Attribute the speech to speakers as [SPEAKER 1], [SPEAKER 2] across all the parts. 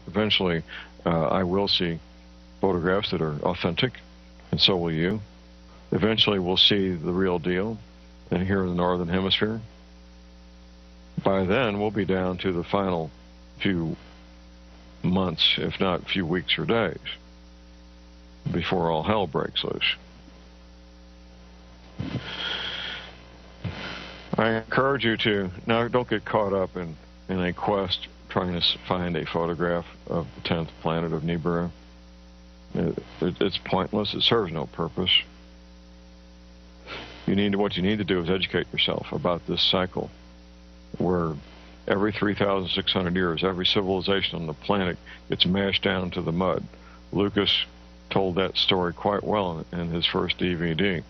[SPEAKER 1] Eventually, I will see photographs that are authentic, and so will you. Eventually, we'll see the real deal here in the Northern Hemisphere. By then, we'll be down to the final few months, if not few weeks or days, before all hell breaks loose. I encourage you to, now don't get caught up in a quest trying to find a photograph of the 10th planet of Nibiru. It's pointless. It serves no purpose. What you need to do is educate yourself about this cycle where every 3,600 years, every civilization on the planet gets mashed down to the mud. Lucas told that story quite well in his first DVD.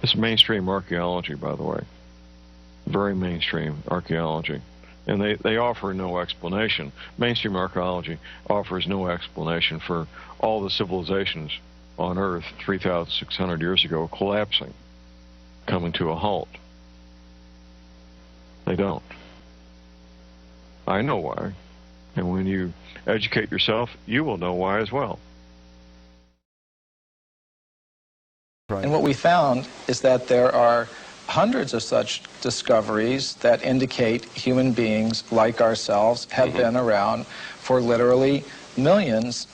[SPEAKER 1] It's mainstream archaeology, by the way. Very mainstream archaeology. And they offer no explanation. Mainstream archaeology offers no explanation for all the civilizations on Earth 3,600 years ago collapsing, coming to a halt. They don't. I know why. And when you educate yourself, you will know why as well.
[SPEAKER 2] And what we found is that there are hundreds of such discoveries that indicate human beings like ourselves have been around for literally millions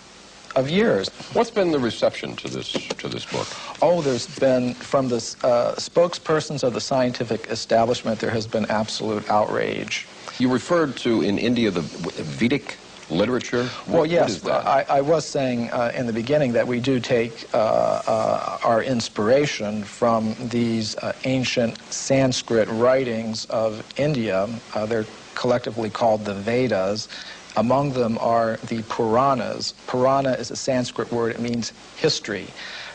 [SPEAKER 2] of years.
[SPEAKER 3] What's been the reception to this book?
[SPEAKER 2] Oh, there's been, from the spokespersons of the scientific establishment, there has been absolute outrage.
[SPEAKER 3] You referred to, in India, the Vedic literature?
[SPEAKER 2] Well, yes.
[SPEAKER 3] What is that?
[SPEAKER 2] I was saying in the beginning that we do take our inspiration from these ancient Sanskrit writings of India. They're collectively called the Vedas. Among them are the Puranas. Purana is a Sanskrit word. It means history.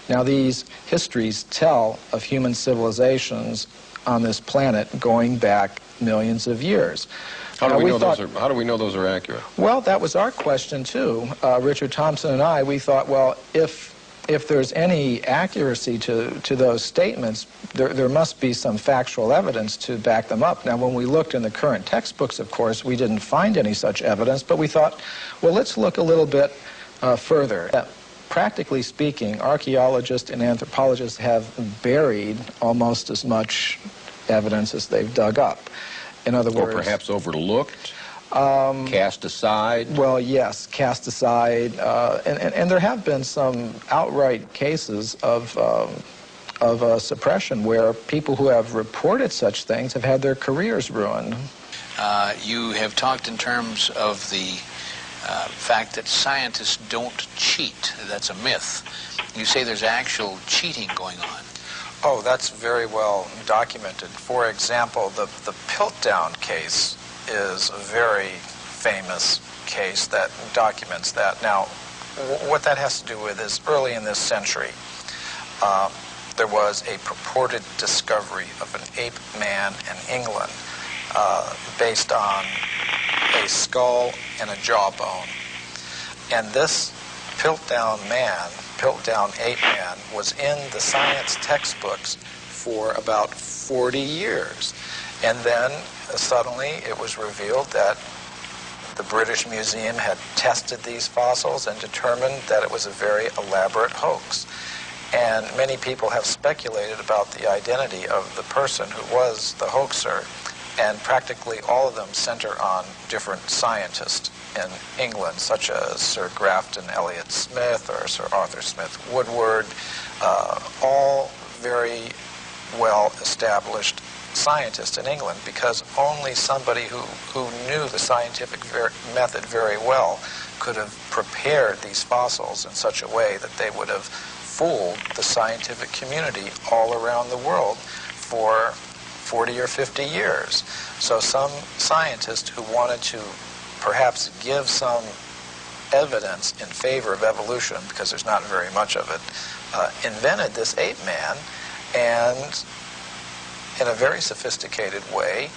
[SPEAKER 2] Now, these histories tell of human civilizations on this planet going back millions of years.
[SPEAKER 3] How do we know those are accurate?
[SPEAKER 2] Well, that was our question, too. Richard Thompson and I, we thought, well, if there's any accuracy to those statements, there must be some factual evidence to back them up. Now, when we looked in the current textbooks, of course, we didn't find any such evidence, but we thought, well, let's look a little bit further. Practically speaking, archaeologists and anthropologists have buried almost as much evidence as they've dug up. In other words...
[SPEAKER 3] Or perhaps overlooked? Cast aside?
[SPEAKER 2] Well, yes, cast aside. And there have been some outright cases of suppression where people who have reported such things have had their careers ruined.
[SPEAKER 4] You have talked in terms of the fact that scientists don't cheat. That's a myth. You say there's actual cheating going on.
[SPEAKER 2] Oh, that's very well documented. For example, the Piltdown case is a very famous case that documents that. Now, what that has to do with is early in this century, there was a purported discovery of an ape man in England based on a skull and a jawbone. And this Piltdown ape man, was in the science textbooks for about 40 years. And then suddenly it was revealed that the British Museum had tested these fossils and determined that it was a very elaborate hoax. And many people have speculated about the identity of the person who was the hoaxer, and practically all of them center on different scientists in England, such as Sir Grafton Elliott Smith or Sir Arthur Smith Woodward, all very well-established scientists in England, because only somebody who knew the scientific method very well could have prepared these fossils in such a way that they would have fooled the scientific community all around the world for 40 or 50 years. So some scientist who wanted to perhaps give some evidence in favor of evolution, because there's not very much of it, invented this ape man, and in a very sophisticated way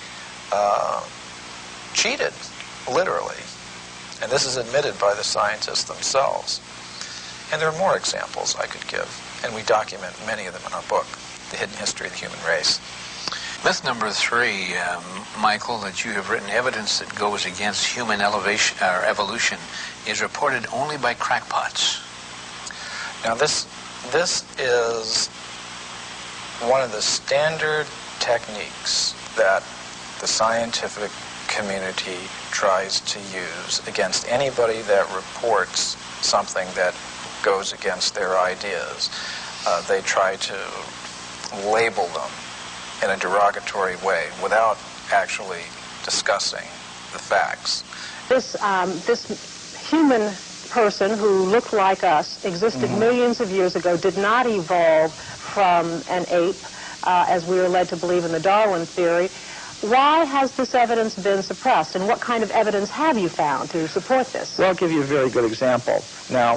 [SPEAKER 2] cheated, literally. And this is admitted by the scientists themselves. And there are more examples I could give, and we document many of them in our book, The Hidden History of the Human Race.
[SPEAKER 4] Myth number 3, Michael, that you have written, evidence that goes against human evolution is reported only by crackpots.
[SPEAKER 2] Now this is one of the standard techniques that the scientific community tries to use against anybody that reports something that goes against their ideas. They try to label them in a derogatory way without actually discussing the facts.
[SPEAKER 5] This human person who looked like us, existed millions of years ago, did not evolve from an ape, as we are led to believe in the Darwin theory. Why has this evidence been suppressed, and what kind of evidence have you found to support this?
[SPEAKER 6] Well, I'll give you a very good example. Now,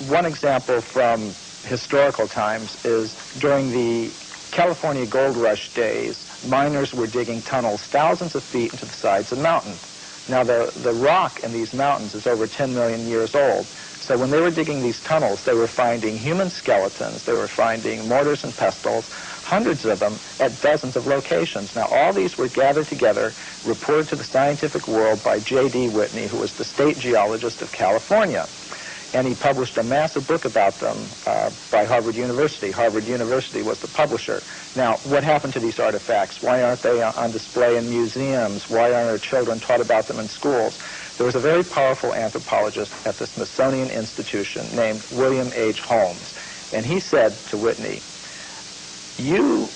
[SPEAKER 6] one example from historical times is during the California gold rush days, miners were digging tunnels thousands of feet into the sides of mountains. Now, the rock in these mountains is over 10 million years old. So when they were digging these tunnels, they were finding human skeletons, they were finding mortars and pestles, hundreds of them at dozens of locations. Now, all these were gathered together, reported to the scientific world by J.D. Whitney, who was the state geologist of California. And he published a massive book about them by Harvard University. Harvard University was the publisher. Now, what happened to these artifacts? Why aren't they on display in museums? Why aren't our children taught about them in schools? There was a very powerful anthropologist at the Smithsonian Institution named William H. Holmes. And he said to Whitney, you,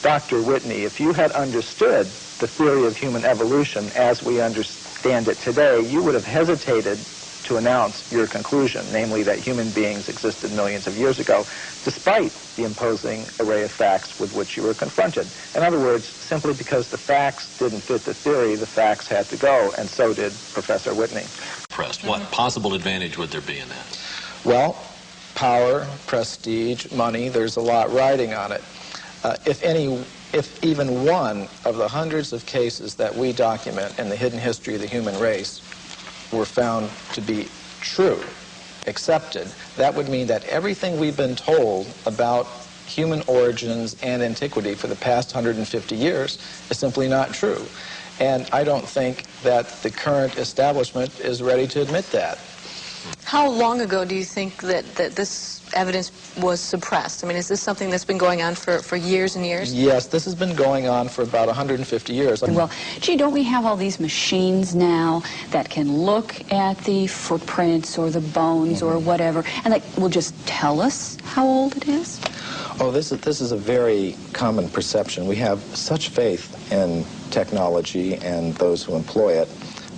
[SPEAKER 6] Dr. Whitney, if you had understood the theory of human evolution as we understand it today, you would have hesitated to announce your conclusion, namely that human beings existed millions of years ago, despite the imposing array of facts with which you were confronted. In other words, simply because the facts didn't fit the theory, the facts had to go, and so did Professor Whitney.
[SPEAKER 7] What possible advantage would there be in that?
[SPEAKER 2] Well, power, prestige, money, there's a lot riding on it. If even one of the hundreds of cases that we document in the hidden history of the human race were found to be true, accepted, that would mean that everything we've been told about human origins and antiquity for the past 150 years is simply not true. And I don't think that the current establishment is ready to admit that.
[SPEAKER 8] How long ago do you think that this evidence was suppressed? I mean, is this something that's been going on for years and years?
[SPEAKER 2] Yes, this has been going on for about 150 years.
[SPEAKER 9] Well, gee, don't we have all these machines now that can look at the footprints or the bones or whatever, and that will just tell us how old it is?
[SPEAKER 2] Oh, this is a very common perception. We have such faith in technology and those who employ it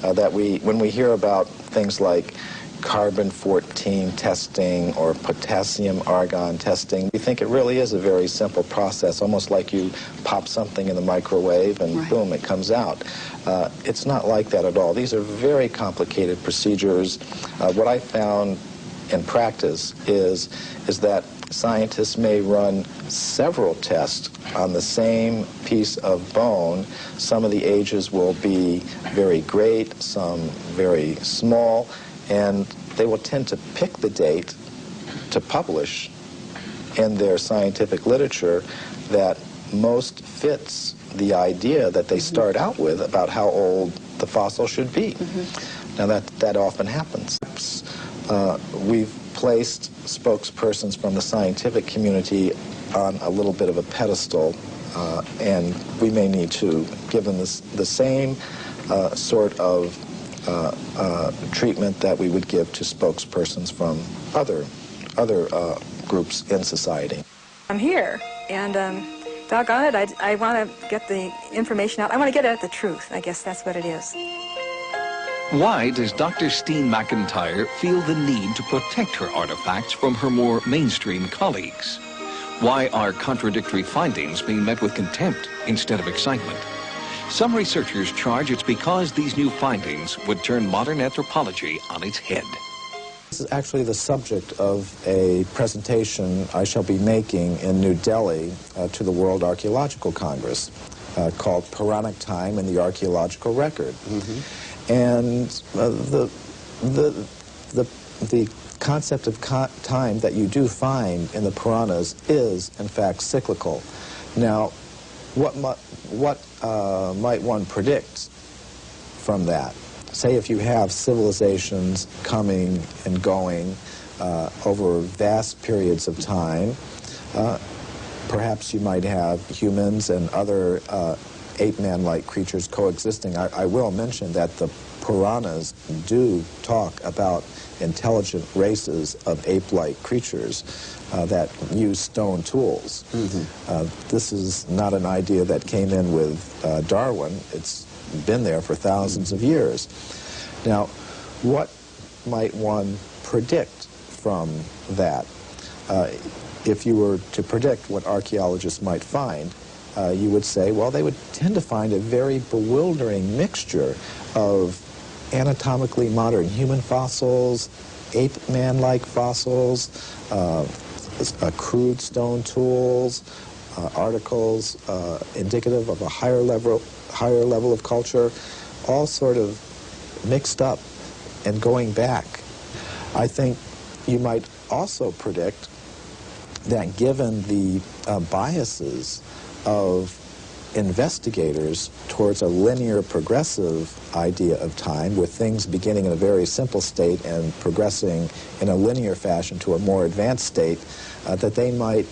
[SPEAKER 2] that when we hear about things like carbon-14 testing or potassium-argon testing, we think it really is a very simple process, almost like you pop something in the microwave and boom, it comes out. It's not like that at all. These are very complicated procedures. What I found in practice is that scientists may run several tests on the same piece of bone. Some of the ages will be very great, some very small, and they will tend to pick the date to publish in their scientific literature that most fits the idea that they start out with about how old the fossil should be. Now that often happens. We've placed spokespersons from the scientific community on a little bit of a pedestal, and we may need to give them the same sort of treatment that we would give to spokespersons from other groups in society.
[SPEAKER 10] I'm here, and doggone it, I want to get the information out. I want to get at the truth. I guess that's what it is.
[SPEAKER 11] Why does Dr. Steen McIntyre feel the need to protect her artifacts from her more mainstream colleagues? Why are contradictory findings being met with contempt instead of excitement? Some researchers charge it's because these new findings would turn modern anthropology on its head.
[SPEAKER 2] This is actually the subject of a presentation I shall be making in New Delhi to the World Archaeological Congress called Puranic Time in the Archaeological Record. And the concept of time that you do find in the Puranas is, in fact, cyclical. Now,
[SPEAKER 6] what might one predict from that? Say if you have civilizations coming and going over vast periods of time, perhaps you might have humans and other ape-man-like creatures coexisting. I will mention that the Puranas do talk about intelligent races of ape-like creatures that use stone tools. This is not an idea that came in with Darwin. It's been there for thousands of years. Now, what might one predict from that? If you were to predict what archaeologists might find, you would say, well, they would tend to find a very bewildering mixture of anatomically modern human fossils, ape-man-like fossils, crude stone tools, articles indicative of a higher level of culture, all sort of mixed up and going back. I think you might also predict that given the biases of investigators towards a linear progressive idea of time, with things beginning in a very simple state and progressing in a linear fashion to a more advanced state, that they might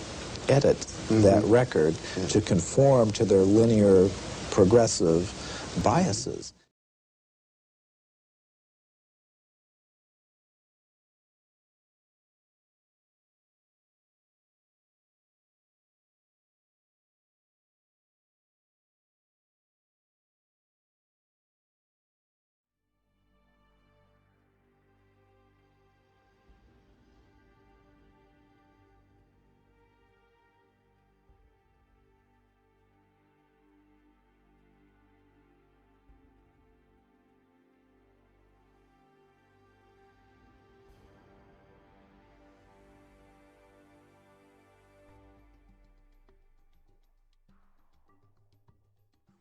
[SPEAKER 6] edit that record to conform to their linear progressive biases.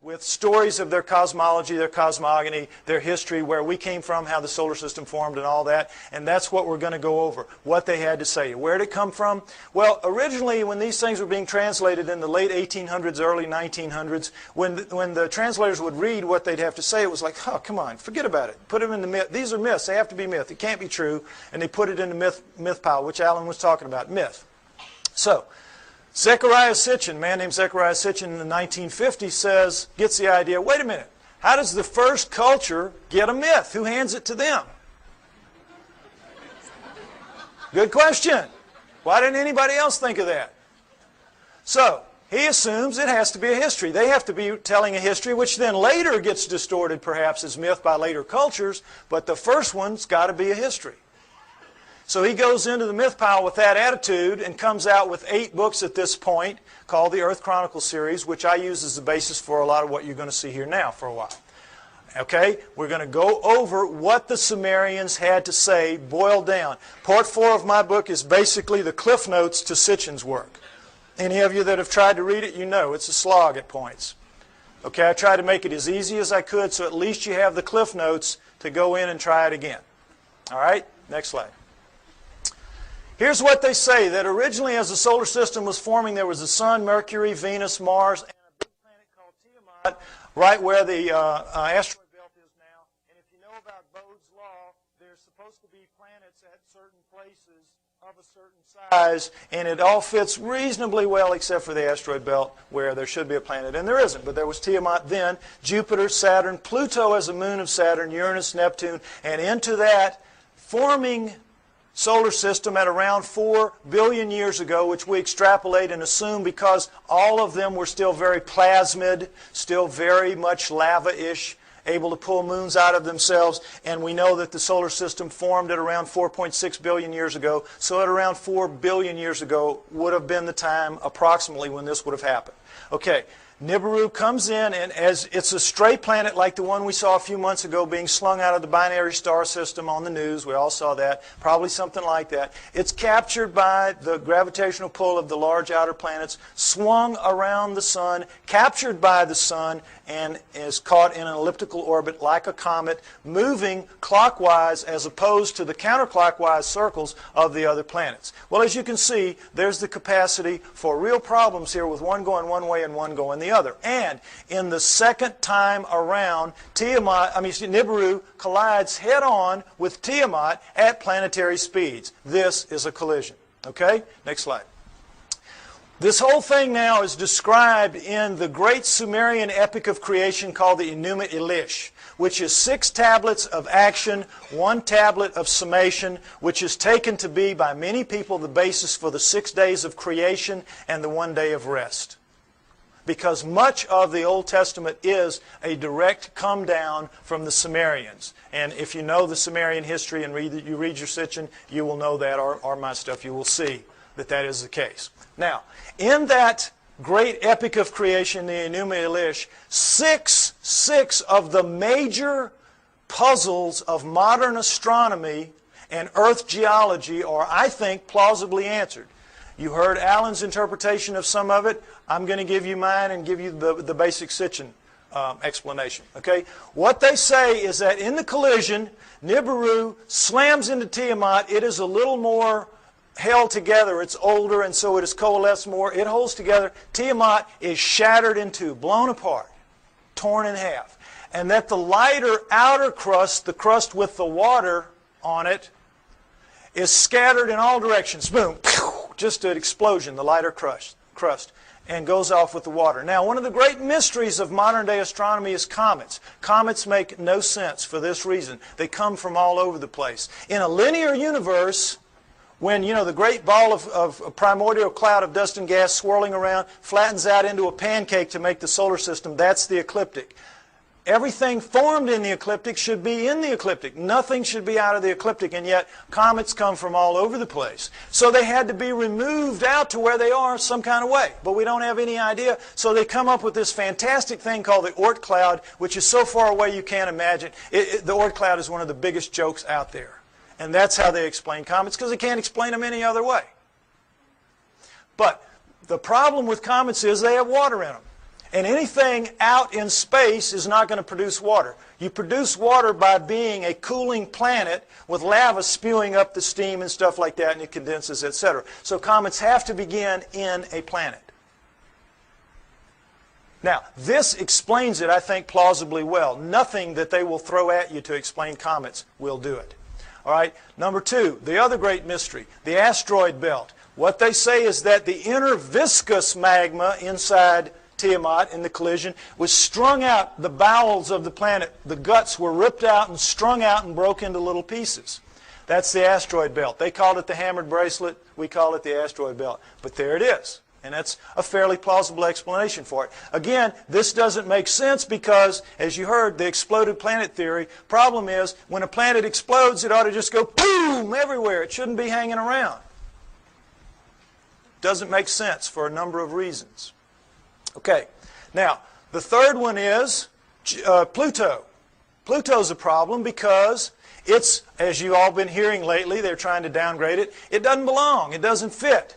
[SPEAKER 12] With stories of their cosmology, their cosmogony, their history, where we came from, how the solar system formed and all that. And that's what we're going to go over, what they had to say. Where did it come from? Well, originally when these things were being translated in the late 1800s, early 1900s, when the translators would read what they'd have to say, it was like, oh, come on, forget about it. Put them in the myth. These are myths. They have to be myth. It can't be true. And they put it in the myth pile, which Alan was talking about, myth. So, Zechariah Sitchin, a man named Zechariah Sitchin in the 1950s gets the idea, wait a minute, how does the first culture get a myth? Who hands it to them? Good question. Why didn't anybody else think of that? So, he assumes it has to be a history. They have to be telling a history, which then later gets distorted perhaps as myth by later cultures, but the first one's got to be a history. So he goes into the myth pile with that attitude and comes out with 8 books at this point called the Earth Chronicle series, which I use as the basis for a lot of what you're going to see here now for a while. Okay, we're going to go over what the Sumerians had to say, boiled down. Part 4 of my book is basically the cliff notes to Sitchin's work. Any of you that have tried to read it, you know it's a slog at points. Okay, I tried to make it as easy as I could so at least you have the cliff notes to go in and try it again. All right, next slide. Here's what they say, that originally as the solar system was forming, there was the Sun, Mercury, Venus, Mars, and a big planet called Tiamat, right where the asteroid belt is now. And if you know about Bode's law, there's supposed to be planets at certain places of a certain size, and it all fits reasonably well except for the asteroid belt where there should be a planet, and there isn't. But there was Tiamat then, Jupiter, Saturn, Pluto as a moon of Saturn, Uranus, Neptune, and into that forming solar system at around 4 billion years ago, which we extrapolate and assume because all of them were still very plasmid, still very much lava-ish, able to pull moons out of themselves, and we know that the solar system formed at around 4.6 billion years ago, so at around 4 billion years ago would have been the time approximately when this would have happened. Okay, Nibiru comes in, and as it's a stray planet like the one we saw a few months ago being slung out of the binary star system on the news, we all saw that, probably something like that. It's captured by the gravitational pull of the large outer planets, swung around the sun, captured by the sun, and is caught in an elliptical orbit like a comet, moving clockwise as opposed to the counterclockwise circles of the other planets. Well, as you can see, there's the capacity for real problems here with one going one way and one going the other. And in the second time around, Nibiru collides head-on with Tiamat at planetary speeds. This is a collision. Okay? Next slide. This whole thing now is described in the great Sumerian epic of creation called the Enuma Elish, which is 6 tablets of action, 1 tablet of summation, which is taken to be by many people the basis for the 6 days of creation and the 1 day of rest. Because much of the Old Testament is a direct come down from the Sumerians. And if you know the Sumerian history and you read your Sitchin, you will know that, or my stuff, you will see that that is the case. Now, in that great epic of creation, the Enuma Elish, six of the major puzzles of modern astronomy and Earth geology are, I think, plausibly answered. You heard Alan's interpretation of some of it. I'm going to give you mine and give you the basic Sitchin explanation. Okay? What they say is that in the collision, Nibiru slams into Tiamat. It is a little more held together. It's older, and so it is coalesced more. It holds together. Tiamat is shattered in two, blown apart, torn in half. And that the lighter outer crust, the crust with the water on it, is scattered in all directions. Boom. Just an explosion, the lighter crust, and goes off with the water. Now, one of the great mysteries of modern-day astronomy is comets. Comets make no sense for this reason. They come from all over the place. In a linear universe, when, you know, the great ball of a primordial cloud of dust and gas swirling around flattens out into a pancake to make the solar system, that's the ecliptic. Everything formed in the ecliptic should be in the ecliptic. Nothing should be out of the ecliptic, and yet comets come from all over the place. So they had to be removed out to where they are some kind of way, but we don't have any idea. So they come up with this fantastic thing called the Oort cloud, which is so far away you can't imagine. The Oort cloud is one of the biggest jokes out there. And that's how they explain comets, because they can't explain them any other way. But the problem with comets is they have water in them. And anything out in space is not going to produce water. You produce water by being a cooling planet with lava spewing up the steam and stuff like that, and it condenses, etc. So comets have to begin in a planet. Now, this explains it, I think, plausibly well. Nothing that they will throw at you to explain comets will do it. All right, number 2, the other great mystery, the asteroid belt. What they say is that the inner viscous magma inside Tiamat in the collision was strung out the bowels of the planet. The guts were ripped out and strung out and broke into little pieces. That's the asteroid belt. They called it the hammered bracelet. We call it the asteroid belt. But there it is. And that's a fairly plausible explanation for it. Again, this doesn't make sense because, as you heard, the exploded planet theory. Problem is, when a planet explodes, it ought to just go boom everywhere. It shouldn't be hanging around. Doesn't make sense for a number of reasons. Okay, now, the third one is Pluto. Pluto's a problem because it's, as you've all been hearing lately, they're trying to downgrade it. It doesn't belong. It doesn't fit.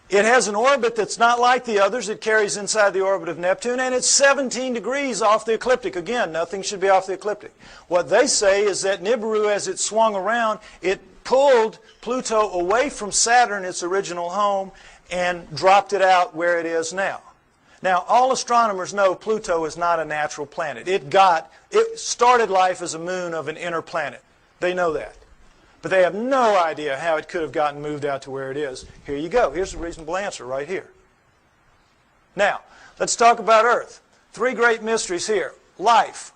[SPEAKER 12] It has an orbit that's not like the others. It carries inside the orbit of Neptune, and it's 17 degrees off the ecliptic. Again, nothing should be off the ecliptic. What they say is that Nibiru, as it swung around, it pulled Pluto away from Saturn, its original home, and dropped it out where it is now. Now, all astronomers know Pluto is not a natural planet. It started life as a moon of an inner planet. They know that. But they have no idea how it could have gotten moved out to where it is. Here you go. Here's a reasonable answer right here. Now, let's talk about Earth. 3 great mysteries here. Life.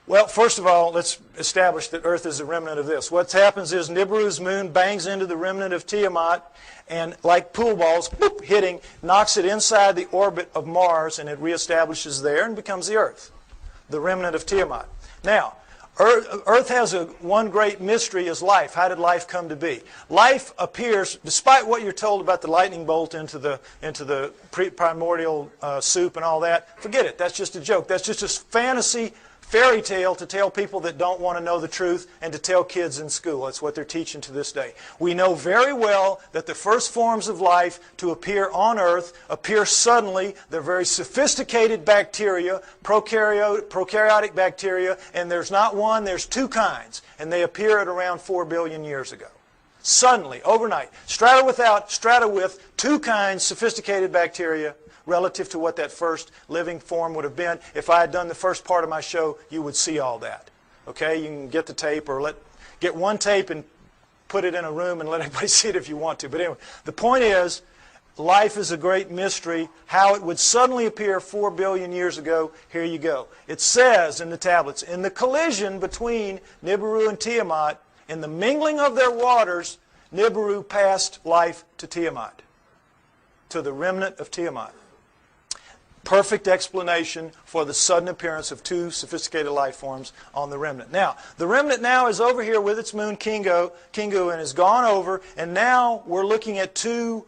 [SPEAKER 12] Well, first of all, let's establish that Earth is a remnant of this. What happens is Nibiru's moon bangs into the remnant of Tiamat, and like pool balls, boop, hitting, knocks it inside the orbit of Mars, and it reestablishes there and becomes the Earth, the remnant of Tiamat. Now, Earth has one great mystery is life. How did life come to be? Life appears, despite what you're told about the lightning bolt into primordial soup and all that, forget it. That's just a joke. That's just a fairy tale to tell people that don't want to know the truth and to tell kids in school. That's what they're teaching to this day. We know very well that the first forms of life to appear on Earth appear suddenly. They're very sophisticated bacteria, prokaryotic bacteria, and there's not one, there's two kinds, and they appear at around 4 billion years ago. Suddenly, overnight, strata with two kinds, sophisticated bacteria, relative to what that first living form would have been. If I had done the first part of my show, you would see all that. Okay, you can get the tape or get one tape and put it in a room and let everybody see it if you want to. But anyway, the point is, life is a great mystery. How it would suddenly appear 4 billion years ago, here you go. It says in the tablets, in the collision between Nibiru and Tiamat, in the mingling of their waters, Nibiru passed life to Tiamat, to the remnant of Tiamat. Perfect explanation for the sudden appearance of two sophisticated life forms on the remnant. Now, the remnant now is over here with its moon Kingu and has gone over, and now we're looking at two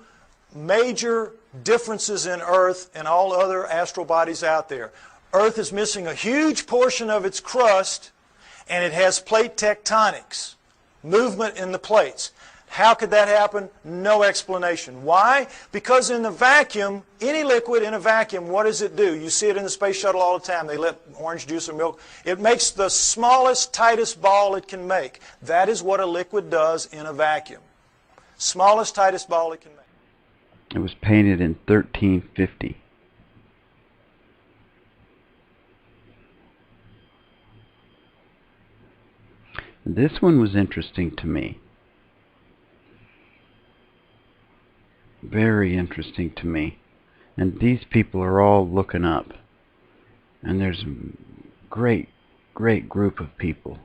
[SPEAKER 12] major differences in Earth and all other astral bodies out there. Earth is missing a huge portion of its crust, and it has plate tectonics, movement in the plates. How could that happen? No explanation. Why? Because in the vacuum, any liquid in a vacuum, what does it do? You see it in the space shuttle all the time. They let orange juice or milk. It makes the smallest, tightest ball it can make. That is what a liquid does in a vacuum. Smallest, tightest ball it can make.
[SPEAKER 13] It was painted in 1350. This one was interesting to me. Very interesting to me. And these people are all looking up. And there's a great group of people.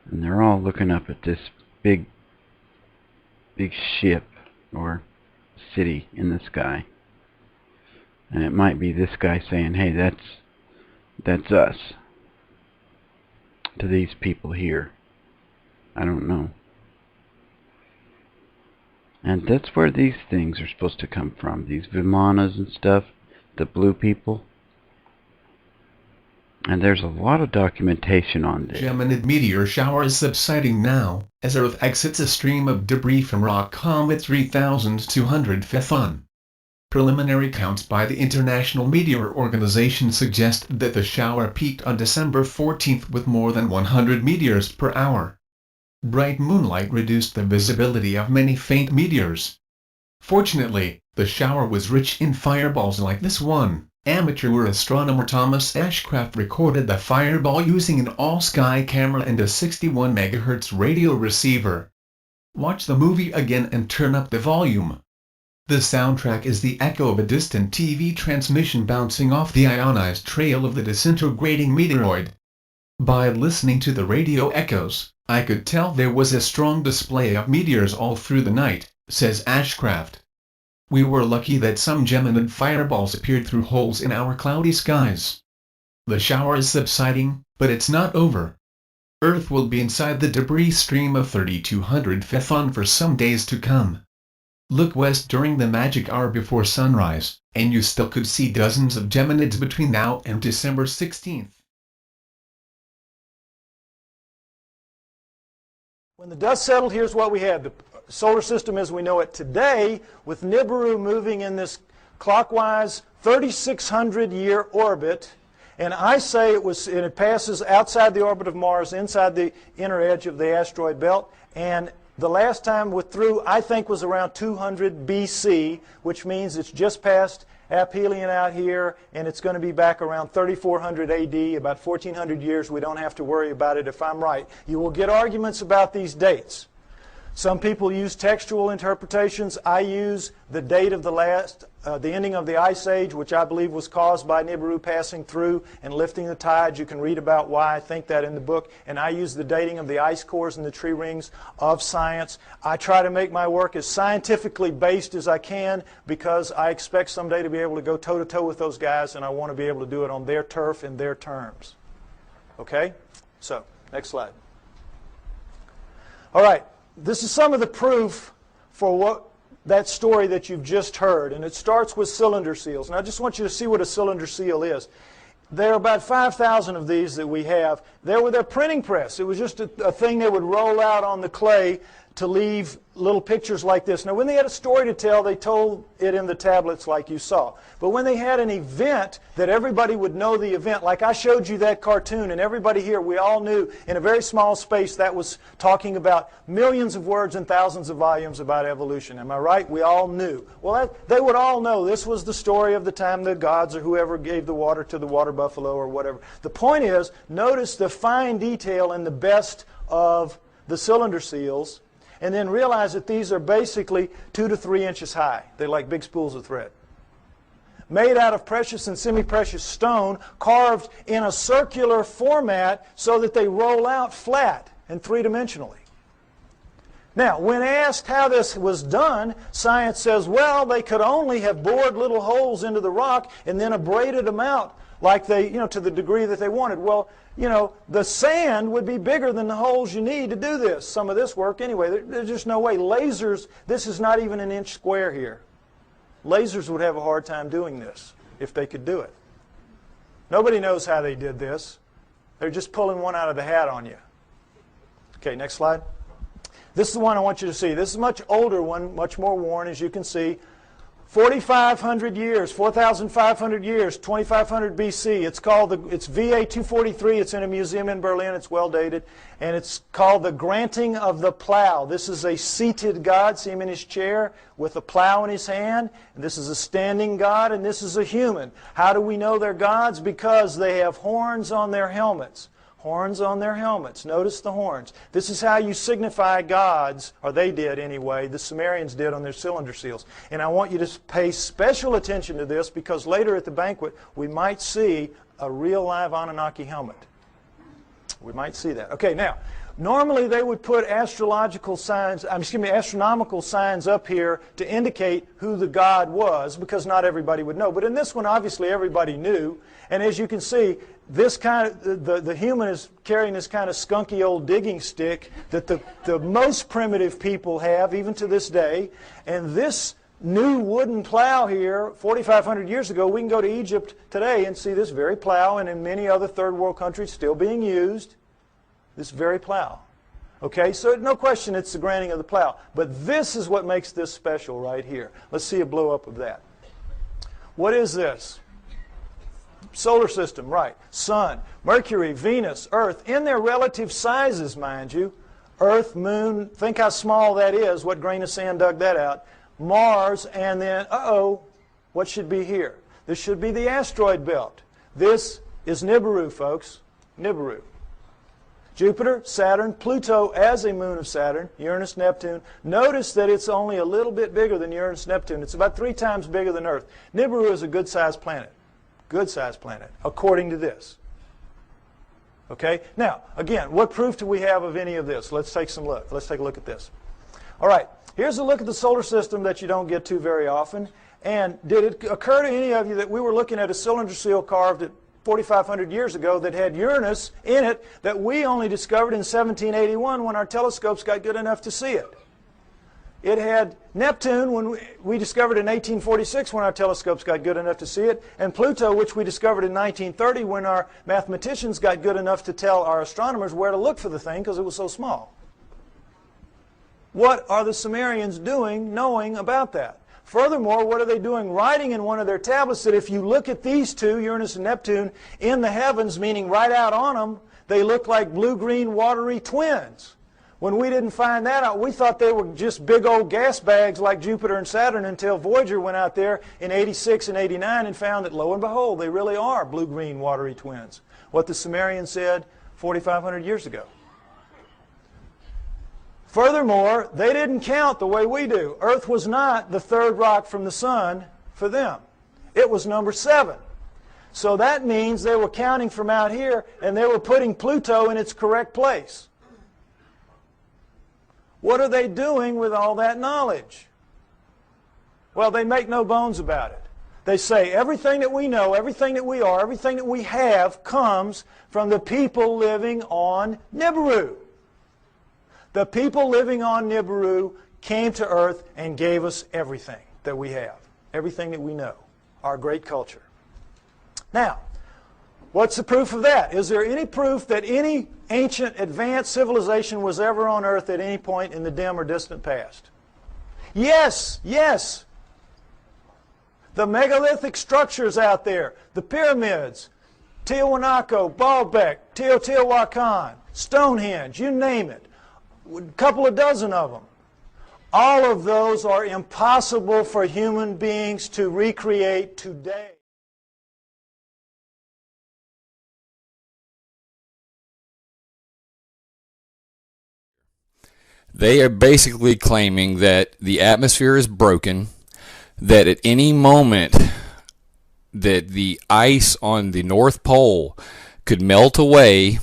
[SPEAKER 13] And they're all looking up at this big ship or city in the sky. And it might be this guy saying, hey, that's us. To these people here. I don't know. And that's where these things are supposed to come from. These Vimanas and stuff. The blue people. And there's a lot of documentation on this.
[SPEAKER 14] Geminid meteor shower is subsiding now, as Earth exits a stream of debris from rock comet 3200 Phaethon. Preliminary counts by the International Meteor Organization suggest that the shower peaked on December 14th with more than 100 meteors per hour. Bright moonlight reduced the visibility of many faint meteors. Fortunately, the shower was rich in fireballs like this one. Amateur astronomer Thomas Ashcraft recorded the fireball using an all-sky camera and a 61 MHz radio receiver. Watch the movie again and turn up the volume. The soundtrack is the echo of a distant TV transmission bouncing off the ionized trail of the disintegrating meteoroid. By listening to the radio echoes, I could tell there was a strong display of meteors all through the night, says Ashcraft. We were lucky that some Geminid fireballs appeared through holes in our cloudy skies. The shower is subsiding, but it's not over. Earth will be inside the debris stream of 3200 Phaethon for some days to come. Look west during the magic hour before sunrise, and you still could see dozens of Geminids between now and December 16th.
[SPEAKER 12] When the dust settled, here's what we had. The solar system as we know it today, with Nibiru moving in this clockwise 3,600-year orbit, and I say it passes outside the orbit of Mars, inside the inner edge of the asteroid belt, and the last time through, I think, was around 200 BC, which means it's just past aphelion out here, and it's going to be back around 3400 AD, about 1400 years. We don't have to worry about it if I'm right. You will get arguments about these dates. Some people use textual interpretations. I use the date of the ending of the Ice Age, which I believe was caused by Nibiru passing through and lifting the tides. You can read about why I think that in the book. And I use the dating of the ice cores and the tree rings of science. I try to make my work as scientifically based as I can because I expect someday to be able to go toe-to-toe with those guys, and I want to be able to do it on their turf in their terms. Okay? So, next slide. All right. This is some of the proof for that story that you've just heard, and it starts with cylinder seals. And I just want you to see what a cylinder seal is. There are about 5,000 of these that we have. There were their printing press. It was just a thing they would roll out on the clay to leave little pictures like this. Now, when they had a story to tell, they told it in the tablets like you saw. But when they had an event that everybody would know the event, like I showed you that cartoon, and everybody here, we all knew in a very small space that was talking about millions of words and thousands of volumes about evolution. Am I right? We all knew. Well, they would all know this was the story of the time the gods or whoever gave the water to the water buffalo or whatever. The point is, notice the fine detail in the best of the cylinder seals, and then realize that these are basically 2 to 3 inches high. They're like big spools of thread. Made out of precious and semi-precious stone, carved in a circular format so that they roll out flat and three-dimensionally. Now, when asked how this was done, science says, well, they could only have bored little holes into the rock and then abraded them out like they, to the degree that they wanted. Well, the sand would be bigger than the holes you need to do this, some of this work anyway. There's just no way. Lasers, this is not even an inch square here. Lasers would have a hard time doing this if they could do it. Nobody knows how they did this. They're just pulling one out of the hat on you. Okay, next slide. This is the one I want you to see. This is a much older one, much more worn, as you can see. 4,500 years, 4,500 years, 2,500 BC. It's VA 243. It's in a museum in Berlin. It's well dated. And it's called the Granting of the Plow. This is a seated God. See him in his chair with a plow in his hand. And this is a standing God, and this is a human. How do we know they're gods? Because they have horns on their helmets. Horns on their helmets. Notice the horns. This is how you signify gods, or they did anyway, the Sumerians did on their cylinder seals. And I want you to pay special attention to this because later at the banquet we might see a real live Anunnaki helmet. We might see that. Okay, now, normally they would put astronomical signs up here to indicate who the god was because not everybody would know. But in this one, obviously everybody knew. And as you can see, this the human is carrying this kind of skunky old digging stick that the most primitive people have, even to this day. And this new wooden plow here, 4,500 years ago, we can go to Egypt today and see this very plow, and in many other third world countries still being used, this very plow. Okay, so no question it's the granting of the plow. But this is what makes this special right here. Let's see a blow-up of that. What is this? Solar system, right. Sun, Mercury, Venus, Earth, in their relative sizes, mind you. Earth, Moon, think how small that is. What grain of sand dug that out? Mars, and then, what should be here? This should be the asteroid belt. This is Nibiru, folks. Nibiru. Jupiter, Saturn, Pluto as a moon of Saturn, Uranus, Neptune. Notice that it's only a little bit bigger than Uranus, Neptune. It's about 3 times bigger than Earth. Nibiru is a good-sized planet. Good-sized planet, according to this. Okay? Now, again, what proof do we have of any of this? Let's take some look. Let's take a look at this. All right, here's a look at the solar system that you don't get to very often. And did it occur to any of you that we were looking at a cylinder seal carved at 4,500 years ago that had Uranus in it that we only discovered in 1781 when our telescopes got good enough to see it? It had Neptune, when we discovered in 1846 when our telescopes got good enough to see it, and Pluto, which we discovered in 1930 when our mathematicians got good enough to tell our astronomers where to look for the thing because it was so small. What are the Sumerians doing knowing about that? Furthermore, what are they doing writing in one of their tablets that if you look at these two, Uranus and Neptune, in the heavens, meaning right out on them, they look like blue-green watery twins? When we didn't find that out, we thought they were just big old gas bags like Jupiter and Saturn until Voyager went out there in 86 and 89 and found that, lo and behold, they really are blue-green watery twins. What the Sumerians said 4,500 years ago. Furthermore, they didn't count the way we do. Earth was not the third rock from the sun for them. It was number 7. So that means they were counting from out here and they were putting Pluto in its correct place. What are they doing with all that knowledge? Well, they make no bones about it. They say everything that we know, everything that we are, everything that we have comes from the people living on Nibiru. The people living on Nibiru came to Earth and gave us everything that we have, everything that we know, our great culture. Now, What's the proof of that? Is there any proof that any ancient advanced civilization was ever on Earth at any point in the dim or distant past? Yes, yes. The megalithic structures out there, the pyramids, Tiwanaku, Baalbek, Teotihuacan, Stonehenge, you name it, a couple of dozen of them. All of those are impossible for human beings to recreate today.
[SPEAKER 15] They are basically claiming that the atmosphere is broken, that at any moment that the ice on the North Pole could melt away,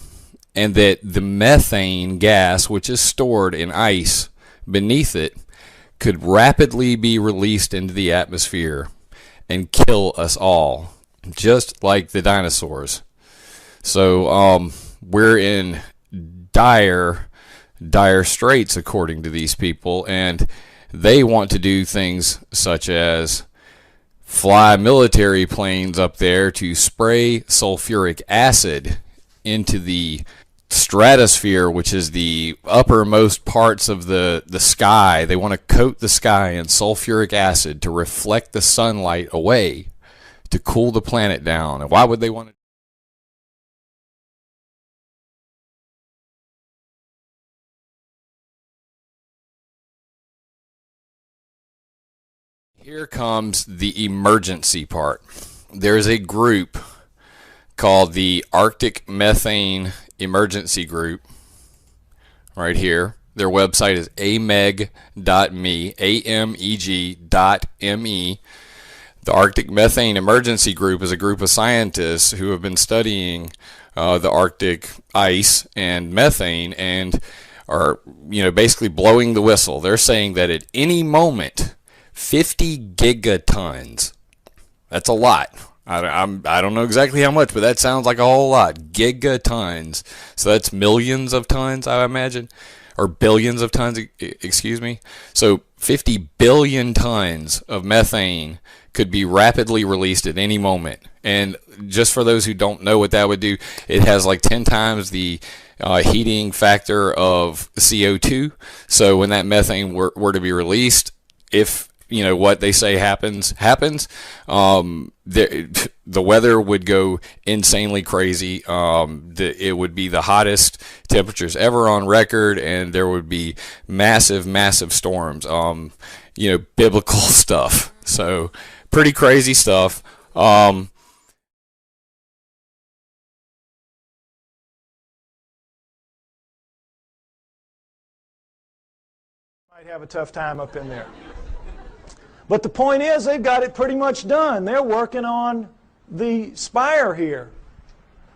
[SPEAKER 15] and that the methane gas, which is stored in ice beneath it, could rapidly be released into the atmosphere and kill us all, just like the dinosaurs. So we're in dire straits, according to these people, and they want to do things such as fly military planes up there to spray sulfuric acid into the stratosphere, which is the uppermost parts of the sky. They want to coat the sky in sulfuric acid to reflect the sunlight away, to cool the planet down. And why would they want to? Here comes the emergency part. There's a group called the Arctic Methane Emergency Group right here. Their website is ameg.me, ameg.me. The Arctic Methane Emergency Group is a group of scientists who have been studying the Arctic ice and methane and are, basically blowing the whistle. They're saying that at any moment, 50 gigatons. That's a lot. I don't know exactly how much, but that sounds like a whole lot. Gigatons. So that's millions of tons, I imagine. Or billions of tons, excuse me. So 50 billion tons of methane could be rapidly released at any moment. And just for those who don't know what that would do, it has like 10 times the heating factor of CO2. So when that methane were to be released, if what they say happens, the weather would go insanely crazy. It would be the hottest temperatures ever on record, and there would be massive storms. Biblical stuff. So pretty crazy stuff. Might
[SPEAKER 12] have a tough time up in there. But the point is, they've got it pretty much done. They're working on the spire here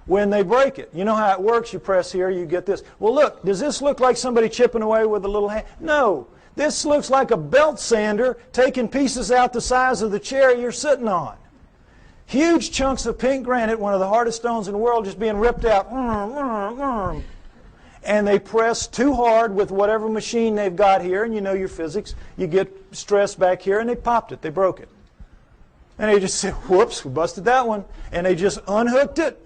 [SPEAKER 12] when they break it. You know how it works. You press here, you get this. Well, look, does this look like somebody chipping away with a little hand? No. This looks like a belt sander taking pieces out the size of the chair you're sitting on. Huge chunks of pink granite, one of the hardest stones in the world, just being ripped out. And they press too hard with whatever machine they've got here, and you know your physics, you get stress back here, and they popped it, they broke it. And they just said, whoops, we busted that one. And they just unhooked it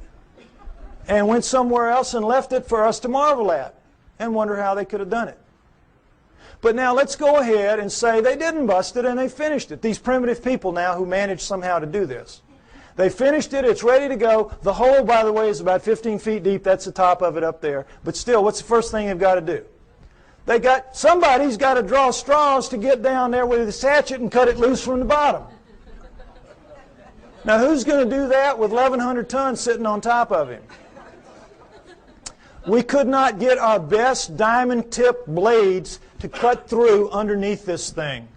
[SPEAKER 12] and went somewhere else and left it for us to marvel at and wonder how they could have done it. But now let's go ahead and say they didn't bust it and they finished it. These primitive people now who managed somehow to do this. They finished it, it's ready to go. The hole, by the way, is about 15 feet deep. That's the top of it up there. But still, what's the first thing they've got to do? Somebody's got to draw straws to get down there with his hatchet and cut it loose from the bottom. Now, who's going to do that with 1,100 tons sitting on top of him? We could not get our best diamond-tipped blades to cut through underneath this thing.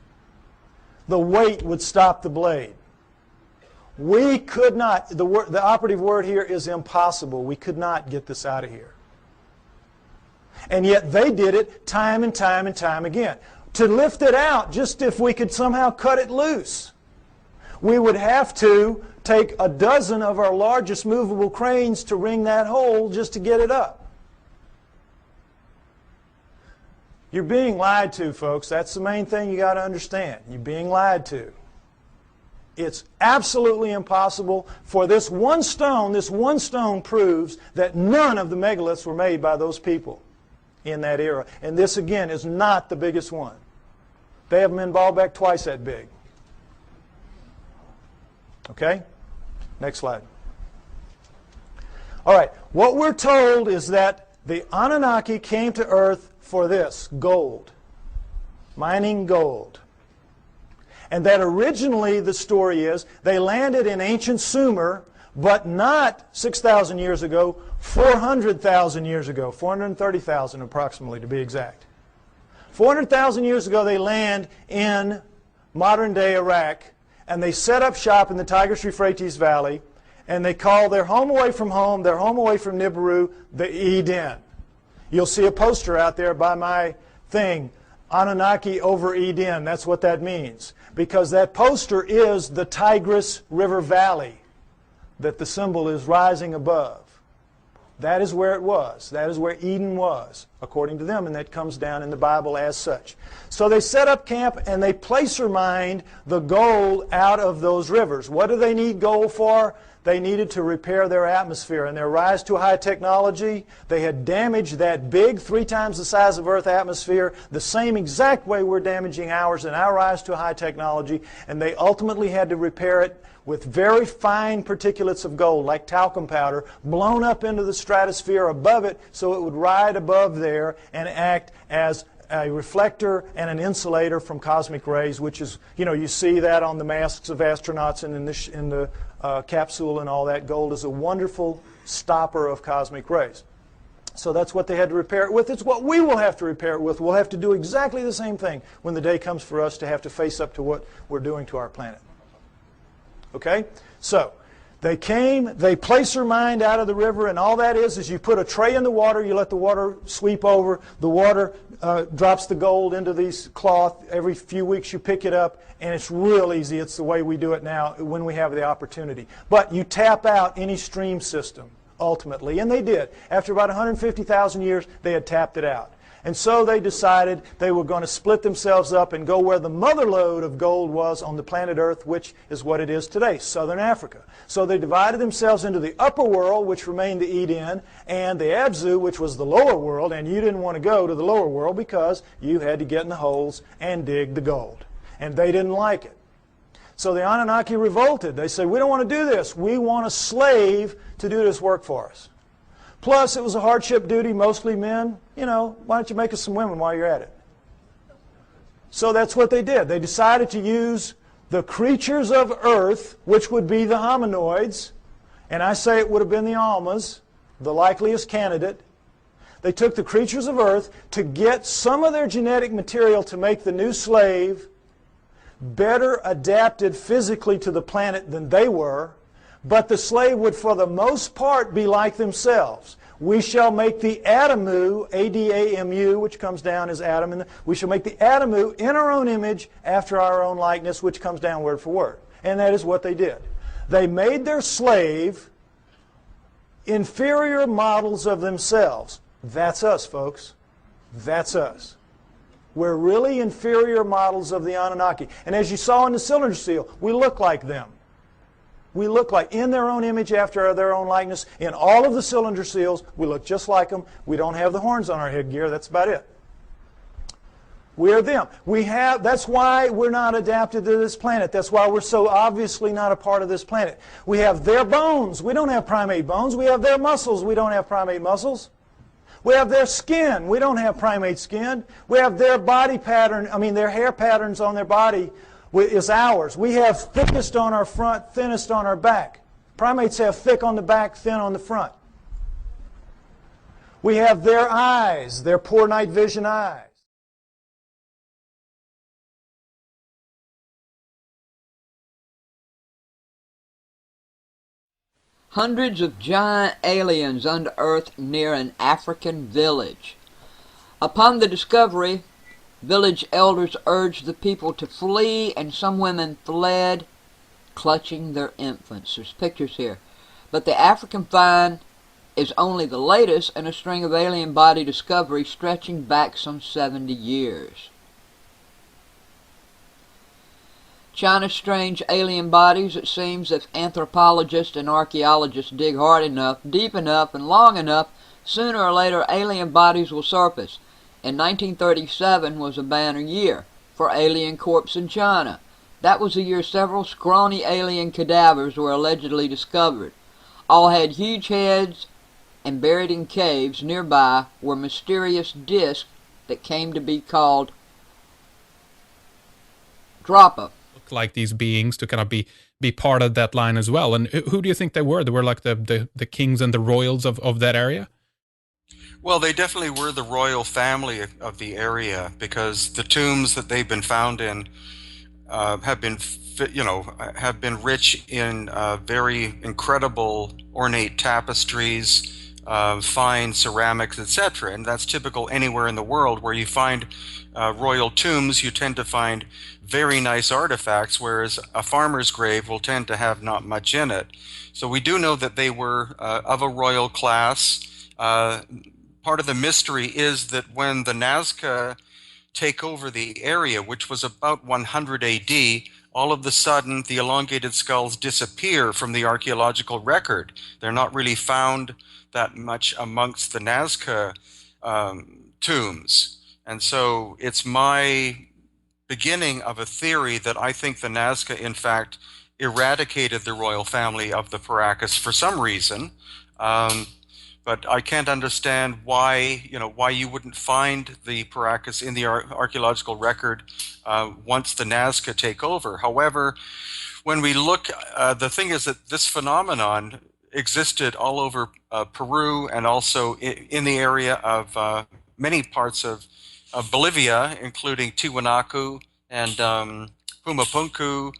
[SPEAKER 12] The weight would stop the blade. We could not, the operative word here is impossible. We could not get this out of here. And yet they did it time and time and time again. To lift it out, just if we could somehow cut it loose, we would have to take a dozen of our largest movable cranes to wring that hole just to get it up. You're being lied to, folks. That's the main thing you got to understand. You're being lied to. It's absolutely impossible for this one stone proves that none of the megaliths were made by those people in that era. And this, again, is not the biggest one. They have them in Baalbek twice that big. Okay? Next slide. All right, what we're told is that the Anunnaki came to Earth for this, gold, mining gold. And that originally the story is they landed in ancient Sumer, but not 6,000 years ago, 400,000 years ago, 430,000 approximately to be exact. 400,000 years ago they land in modern-day Iraq, and they set up shop in the Tigris-Euphrates Valley, and they call their home away from home, their home away from Nibiru, the Eden. You'll see a poster out there by my thing, Anunnaki over Eden. That's what that means. Because that poster is the Tigris River Valley that the symbol is rising above. That is where it was. That is where Eden was, according to them, and that comes down in the Bible as such. So they set up camp and they placer mined the gold out of those rivers. What do they need gold for? They needed to repair their atmosphere. In their rise to high technology, they had damaged that big, 3 times the size of Earth atmosphere, the same exact way we're damaging ours in our rise to high technology, and they ultimately had to repair it with very fine particulates of gold, like talcum powder, blown up into the stratosphere above it so it would ride above there and act as a reflector and an insulator from cosmic rays, which is, you see that on the masks of astronauts and in the capsule and all that. Gold is a wonderful stopper of cosmic rays. So that's what they had to repair it with. It's what we will have to repair it with. We'll have to do exactly the same thing when the day comes for us to have to face up to what we're doing to our planet. Okay? So they came, they placer mined out of the river, and all that is you put a tray in the water, you let the water sweep over, the water drops the gold into these cloth. Every few weeks you pick it up, and it's real easy. It's the way we do it now when we have the opportunity. But you tap out any stream system, ultimately, and they did. After about 150,000 years, they had tapped it out. And so they decided they were going to split themselves up and go where the mother lode of gold was on the planet Earth, which is what it is today, Southern Africa. So they divided themselves into the upper world, which remained the Eden, and the Abzu, which was the lower world, and you didn't want to go to the lower world because you had to get in the holes and dig the gold. And they didn't like it. So the Anunnaki revolted. They said, we don't want to do this. We want a slave to do this work for us. Plus, it was a hardship duty, mostly men. Why don't you make us some women while you're at it? So that's what they did. They decided to use the creatures of Earth, which would be the hominoids, and I say it would have been the Almas, the likeliest candidate. They took the creatures of Earth to get some of their genetic material to make the new slave better adapted physically to the planet than they were, but the slave would for the most part be like themselves. We shall make the Adamu, A-D-A-M-U, which comes down as Adam, and we shall make the Adamu in our own image after our own likeness, which comes down word for word. And that is what they did. They made their slave inferior models of themselves. That's us, folks. That's us. We're really inferior models of the Anunnaki. And as you saw in the cylinder seal, we look like them. We look like, in their own image after their own likeness. In all of the cylinder seals, we look just like them. We don't have the horns on our headgear. That's about it. We are them. That's why we're not adapted to this planet. That's why we're so obviously not a part of this planet. We have their bones. We don't have primate bones. We have their muscles. We don't have primate muscles. We have their skin. We don't have primate skin. We have their body pattern, their hair patterns on their body is ours. We have thickest on our front, thinnest on our back. Primates have thick on the back, thin on the front. We have their eyes, their poor night vision eyes.
[SPEAKER 16] Hundreds of giant aliens unearthed near an African village. Upon the discovery, village elders urged the people to flee, and some women fled, clutching their infants. There's pictures here. But the African find is only the latest in a string of alien body discoveries stretching back some 70 years. China's strange alien bodies, it seems if anthropologists and archaeologists dig hard enough, deep enough, and long enough, sooner or later alien bodies will surface. And 1937 was a banner year for alien corpse in China. That was the year several scrawny alien cadavers were allegedly discovered. All had huge heads, and buried in caves nearby were mysterious discs that came to be called Drapa.
[SPEAKER 17] Like these beings to kind of be part of that line as well. And who do you think they were? They were like the kings and the royals of that area?
[SPEAKER 18] Well, they definitely were the royal family of the area, because the tombs that they've been found in have been rich in very incredible ornate tapestries, fine ceramics, etc. And that's typical anywhere in the world where you find royal tombs. You tend to find very nice artifacts, whereas a farmer's grave will tend to have not much in it. So we do know that they were of a royal class. Part of the mystery is that when the Nazca take over the area, which was about 100 AD, all of a sudden the elongated skulls disappear from the archaeological record. They're not really found that much amongst the Nazca tombs. And so it's my beginning of a theory that I think the Nazca, in fact, eradicated the royal family of the Paracas for some reason. But I can't understand why you wouldn't find the Paracas in the archaeological record once the Nazca take over. However, when we look, the thing is that this phenomenon existed all over Peru, and also in the area of many parts of Bolivia, including Tiwanaku and Pumapunku,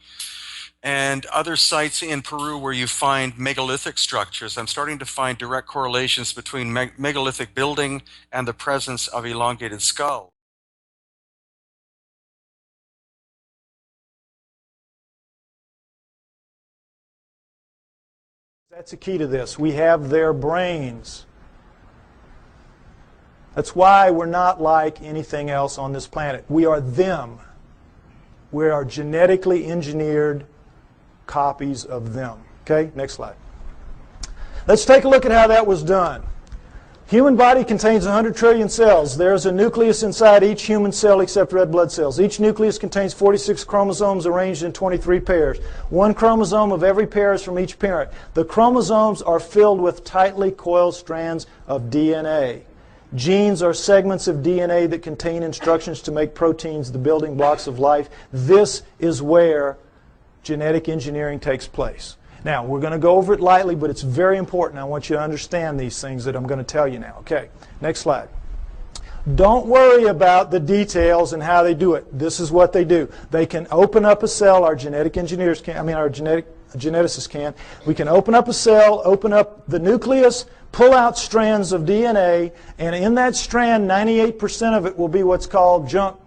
[SPEAKER 18] and other sites in Peru where you find megalithic structures. I'm starting to find direct correlations between megalithic building and the presence of elongated skull.
[SPEAKER 12] That's the key to this. We have their brains. That's why we're not like anything else on this planet. We are them. We are genetically engineered copies of them. Okay, next slide. Let's take a look at how that was done. Human body contains 100 trillion cells. There's a nucleus inside each human cell except red blood cells. Each nucleus contains 46 chromosomes arranged in 23 pairs. One chromosome of every pair is from each parent. The chromosomes are filled with tightly coiled strands of DNA. Genes are segments of DNA that contain instructions to make proteins, the building blocks of life. This is where genetic engineering takes place. Now, we're going to go over it lightly, but it's very important. I want you to understand these things that I'm going to tell you now. Okay, next slide. Don't worry about the details and how they do it. This is what they do. They can open up a cell, our genetic engineers can, our geneticists can. We can open up a cell, open up the nucleus, pull out strands of DNA, and in that strand, 98% of it will be what's called junk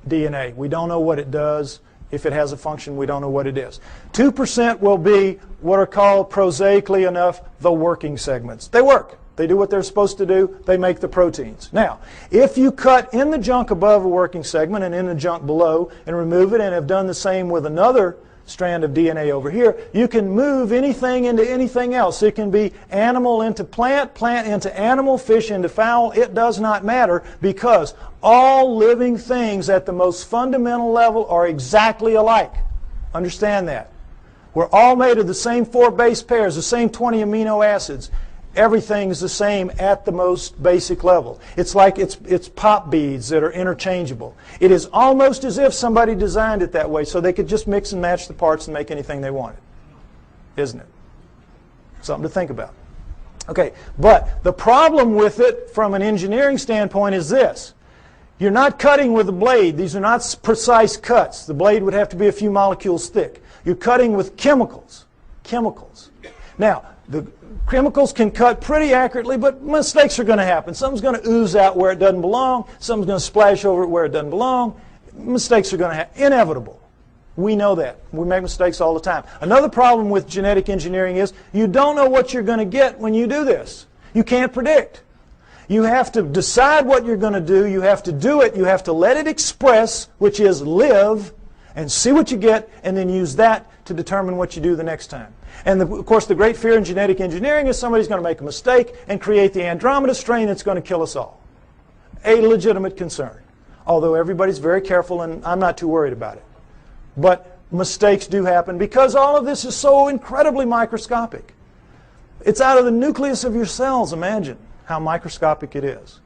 [SPEAKER 12] DNA. We don't know what it does. If it has a function, we don't know what it is. 2% will be what are called, prosaically enough, the working segments. They work. They do what they're supposed to do. They make the proteins. Now, if you cut in the junk above a working segment and in the junk below and remove it, and have done the same with another strand of DNA over here, you can move anything into anything else. It can be animal into plant, plant into animal, fish into fowl. It does not matter, because all living things at the most fundamental level are exactly alike. Understand that. We're all made of the same 4 base pairs, the same 20 amino acids. Everything is the same at the most basic level. It's like it's pop beads that are interchangeable. It is almost as if somebody designed it that way so they could just mix and match the parts and make anything they wanted. Isn't it? Something to think about. Okay, but the problem with it from an engineering standpoint is this. You're not cutting with a blade. These are not precise cuts. The blade would have to be a few molecules thick. You're cutting with chemicals. Chemicals. Now, the chemicals can cut pretty accurately, but mistakes are going to happen. Something's going to ooze out where it doesn't belong. Something's going to splash over it where it doesn't belong. Mistakes are going to happen. Inevitable. We know that. We make mistakes all the time. Another problem with genetic engineering is you don't know what you're going to get when you do this. You can't predict. You have to decide what you're going to do. You have to do it. You have to let it express, which is live. and see what you get, and then use that to determine what you do the next time. And of course, the great fear in genetic engineering is somebody's going to make a mistake and create the Andromeda strain that's going to kill us all. A legitimate concern, although everybody's very careful, and I'm not too worried about it. But mistakes do happen because all of this is so incredibly microscopic. It's out of the nucleus of your cells. Imagine how microscopic it is.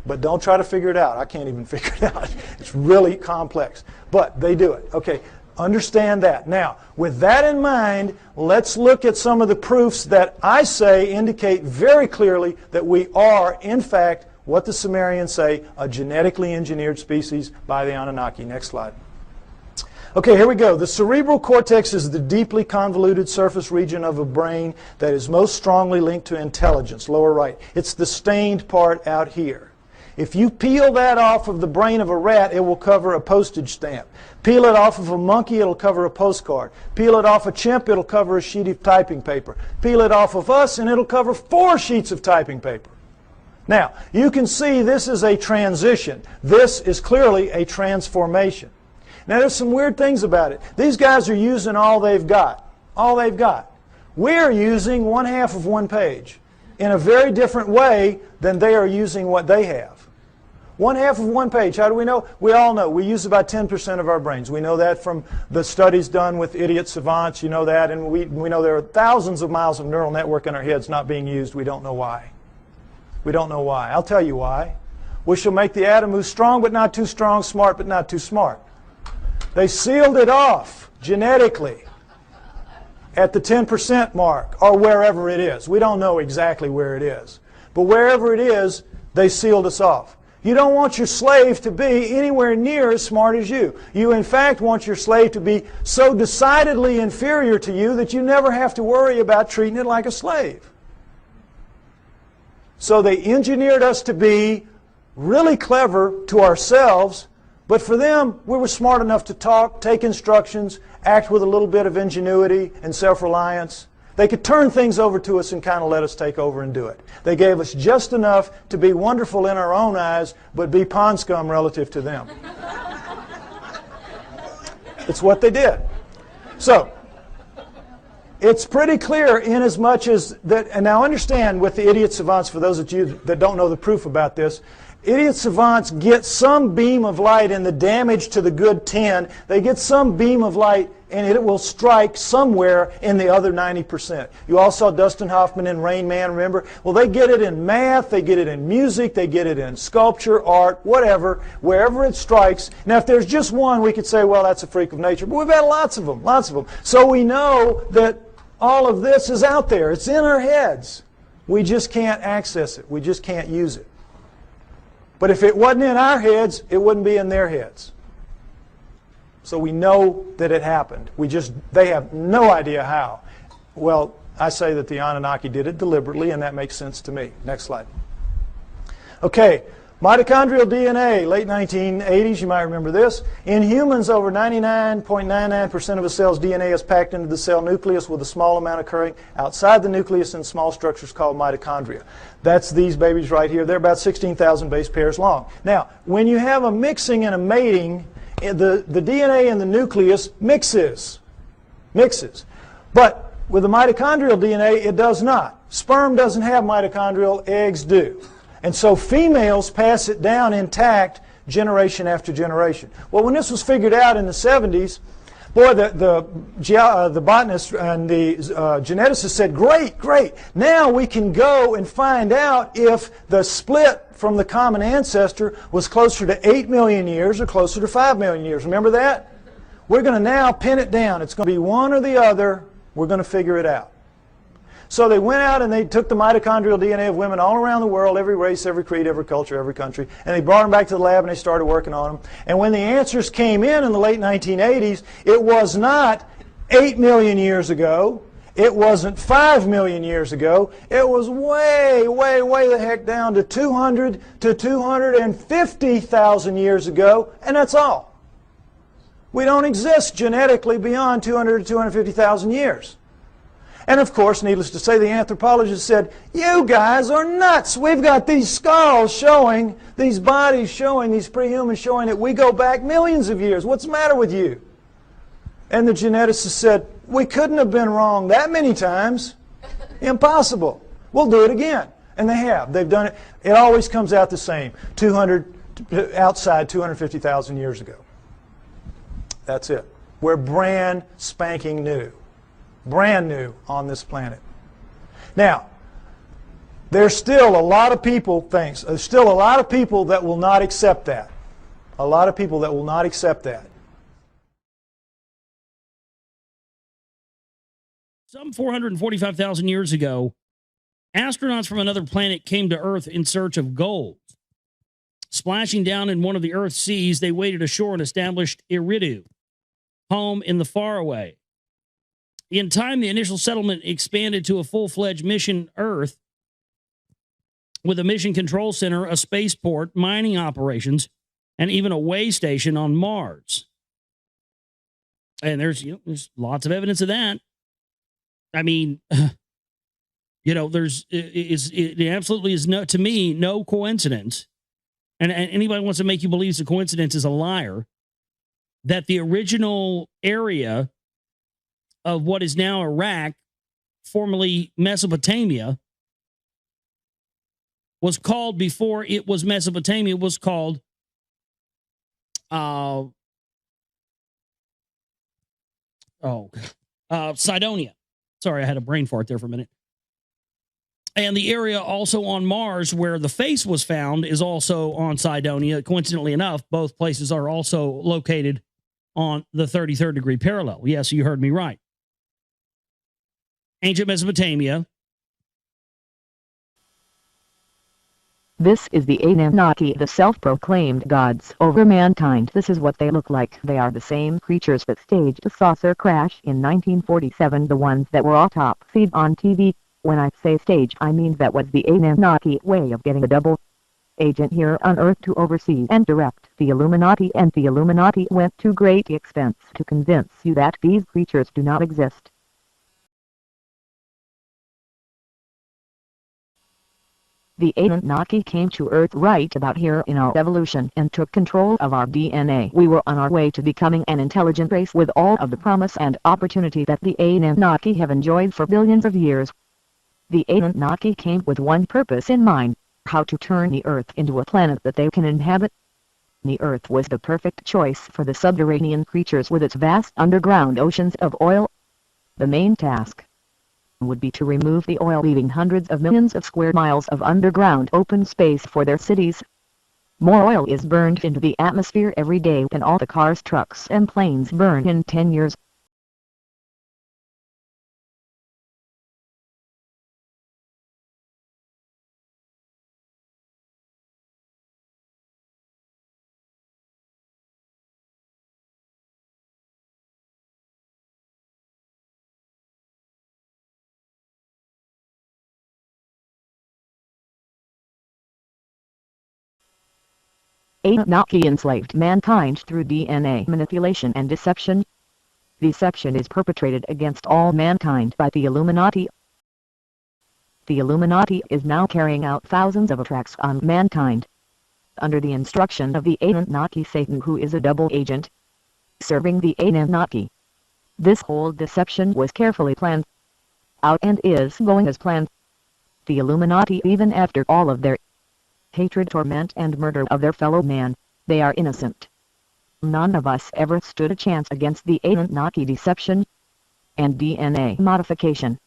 [SPEAKER 12] But don't try to figure it out. I can't even figure it out. It's really complex. But they do it. Okay, understand that. Now, with that in mind, let's look at some of the proofs that I say indicate very clearly that we are, in fact, what the Sumerians say, a genetically engineered species by the Anunnaki. Next slide. Okay, here we go. The cerebral cortex is the deeply convoluted surface region of a brain that is most strongly linked to intelligence, lower right. It's the stained part out here. If you peel that off of the brain of a rat, it will cover a postage stamp. Peel it off of a monkey, it'll cover a postcard. Peel it off a chimp, it'll cover a sheet of typing paper. Peel it off of us, and it'll cover 4 sheets of typing paper. Now, you can see this is a transition. This is clearly a transformation. Now, there's some weird things about it. These guys are using all they've got. All they've got. We're using 1/2 of one page in a very different way than they are using what they have. 1/2 of one page. How do we know? We all know. We use about 10% of our brains. We know that from the studies done with idiot savants. You know that. And we know there are thousands of miles of neural network in our heads not being used. We don't know why. We don't know why. I'll tell you why. We shall make the atom who's strong but not too strong, smart but not too smart. They sealed it off genetically at the 10% mark or wherever it is. We don't know exactly where it is. But wherever it is, they sealed us off. You don't want your slave to be anywhere near as smart as you. You, in fact, want your slave to be so decidedly inferior to you that you never have to worry about treating it like a slave. So they engineered us to be really clever to ourselves, but for them, we were smart enough to talk, take instructions, act with a little bit of ingenuity and self-reliance. They could turn things over to us and kind of let us take over and do it. They gave us just enough to be wonderful in our own eyes, but be pond scum relative to them. It's what they did. So, it's pretty clear in as much as that, and now understand with the idiot savants, for those of you that don't know the proof about this, idiot savants get some beam of light in the damage to the good 10. They get some beam of light and it will strike somewhere in the other 90%. You all saw Dustin Hoffman in Rain Man, remember? Well, they get it in math, they get it in music, they get it in sculpture, art, whatever, wherever it strikes. Now, if there's just one, we could say, well, that's a freak of nature. But we've had lots of them, lots of them. So we know that all of this is out there. It's in our heads. We just can't access it. We just can't use it. But if it wasn't in our heads, it wouldn't be in their heads. So we know that it happened. They have no idea how. Well, I say that the Anunnaki did it deliberately, and that makes sense to me. Next slide. Okay, mitochondrial DNA, late 1980s, you might remember this. In humans, over 99.99% of a cell's DNA is packed into the cell nucleus with a small amount occurring outside the nucleus in small structures called mitochondria. That's these babies right here. They're about 16,000 base pairs long. Now, when you have a mixing and a mating, the DNA in the nucleus mixes. But with the mitochondrial DNA, it does not. Sperm doesn't have mitochondrial, eggs do. And so females pass it down intact generation after generation. Well, when this was figured out in the 70s, boy, the botanists and the geneticists said, great, now we can go and find out if the split from the common ancestor was closer to 8 million years or closer to 5 million years. Remember that? We're going to now pin it down. It's going to be one or the other. We're going to figure it out. So they went out and they took the mitochondrial DNA of women all around the world, every race, every creed, every culture, every country, and they brought them back to the lab and they started working on them. And when the answers came in the late 1980s, it was not 8 million years ago. It wasn't 5 million years ago. It was way the heck down to 200 to 250,000 years ago, and that's all. We don't exist genetically beyond 200 to 250,000 years. And of course, needless to say, the anthropologists said, you guys are nuts. We've got these skulls showing, these bodies showing, these prehumans showing that we go back millions of years. What's the matter with you? And the geneticists said, we couldn't have been wrong that many times. Impossible. We'll do it again. And they have. They've done it. It always comes out the same. 250,000 years ago. That's it. We're brand spanking new. Brand new on this planet. Now, there's still a lot of people, there's still a lot of people that will not accept that. A lot of people that will not accept that.
[SPEAKER 19] Some 445,000 years ago, astronauts from another planet came to Earth in search of gold. Splashing down in one of the Earth's seas, they waded ashore and established Iridu, home in the faraway. In time, the initial settlement expanded to a full-fledged mission Earth with a mission control center, a spaceport, mining operations, and even a way station on Mars. And there's lots of evidence of that. I mean, it absolutely is to me, no coincidence. And anybody wants to make you believe it's a coincidence is a liar. That the original area of what is now Iraq, formerly Mesopotamia, was called, before it was Mesopotamia, was called Cydonia. Sorry, I had a brain fart there for a minute. And the area also on Mars where the face was found is also on Cydonia. Coincidentally enough, both places are also located on the 33rd degree parallel. Yes, you heard me right. Ancient Mesopotamia.
[SPEAKER 20] This is the Anunnaki, the self-proclaimed gods over mankind. This is what they look like. They are the same creatures that staged the saucer crash in 1947, the ones that were autopsied on TV. When I say stage, I mean that was the Anunnaki way of getting a double agent here on Earth to oversee and direct the Illuminati, and the Illuminati went to great expense to convince you that these creatures do not exist. The Anunnaki came to Earth right about here in our evolution and took control of our DNA. We were on our way to becoming an intelligent race with all of the promise and opportunity that the Anunnaki have enjoyed for billions of years. The Anunnaki came with one purpose in mind: how to turn the Earth into a planet that they can inhabit. The Earth was the perfect choice for the subterranean creatures with its vast underground oceans of oil. The main task would be to remove the oil, leaving hundreds of millions of square miles of underground open space for their cities. More oil is burned into the atmosphere every day than all the cars, trucks, and planes burn in 10 years. Anunnaki enslaved mankind through DNA manipulation and deception. Deception is perpetrated against all mankind by the Illuminati. The Illuminati is now carrying out thousands of attacks on mankind. Under the instruction of the Anunnaki Satan, who is a double agent serving the Anunnaki. This whole deception was carefully planned out and is going as planned. The Illuminati, even after all of their hatred, torment, and murder of their fellow man, they are innocent. None of us ever stood a chance against the Anunnaki deception and DNA modification.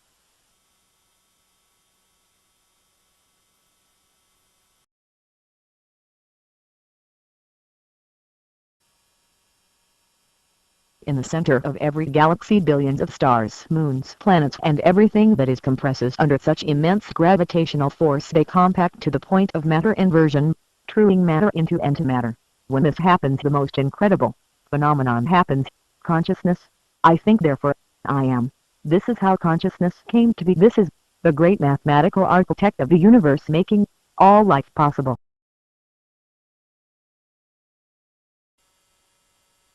[SPEAKER 20] In the center of every galaxy, billions of stars, moons, planets, and everything that is compresses under such immense gravitational force, they compact to the point of matter inversion, turning matter into antimatter. When this happens, the most incredible phenomenon happens: consciousness. I think, therefore I am. This is how consciousness came to be. This is the great mathematical architect of the universe, making all life possible.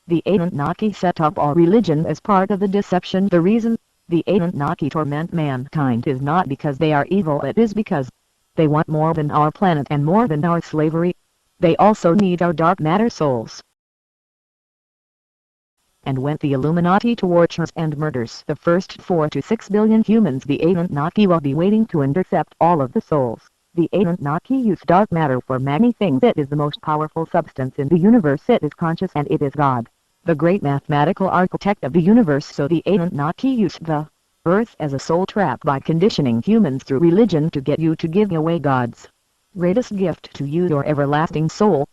[SPEAKER 20] The Anunnaki set up all religion as part of the deception. The reason the Anunnaki torment mankind is not because they are evil, it is because they want more than our planet and more than our slavery. They also need our dark matter souls. and went the Illuminati to tortures and murders the first 4 to 6 billion humans. The Anunnaki will be waiting to intercept all of the souls. The Anunnaki use dark matter for many things. It is the most powerful substance in the universe. It is conscious and it is God, the great mathematical architect of the universe. So the Anunnaki use the earth as a soul trap by conditioning humans through religion to get you to give away God's greatest gift to you, your everlasting soul.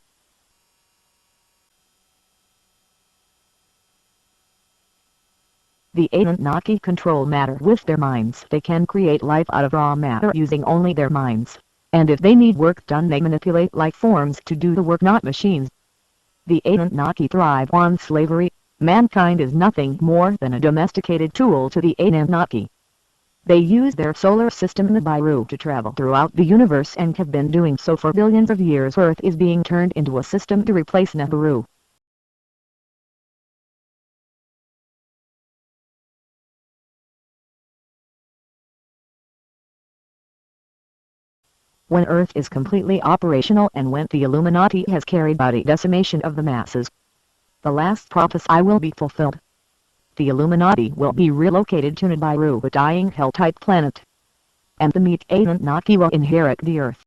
[SPEAKER 20] The Anunnaki control matter with their minds. They can create life out of raw matter using only their minds. And if they need work done, they manipulate life forms to do the work, not machines. The Anunnaki thrive on slavery. Mankind is nothing more than a domesticated tool to the Anunnaki. They use their solar system, the Nibiru, to travel throughout the universe and have been doing so for billions of years. Earth is being turned into a system to replace Nibiru. When Earth is completely operational and when the Illuminati has carried out a decimation of the masses, the last prophecy will be fulfilled. The Illuminati will be relocated to Nibiru, a dying hell-type planet, and the meek Anunnaki will inherit the Earth.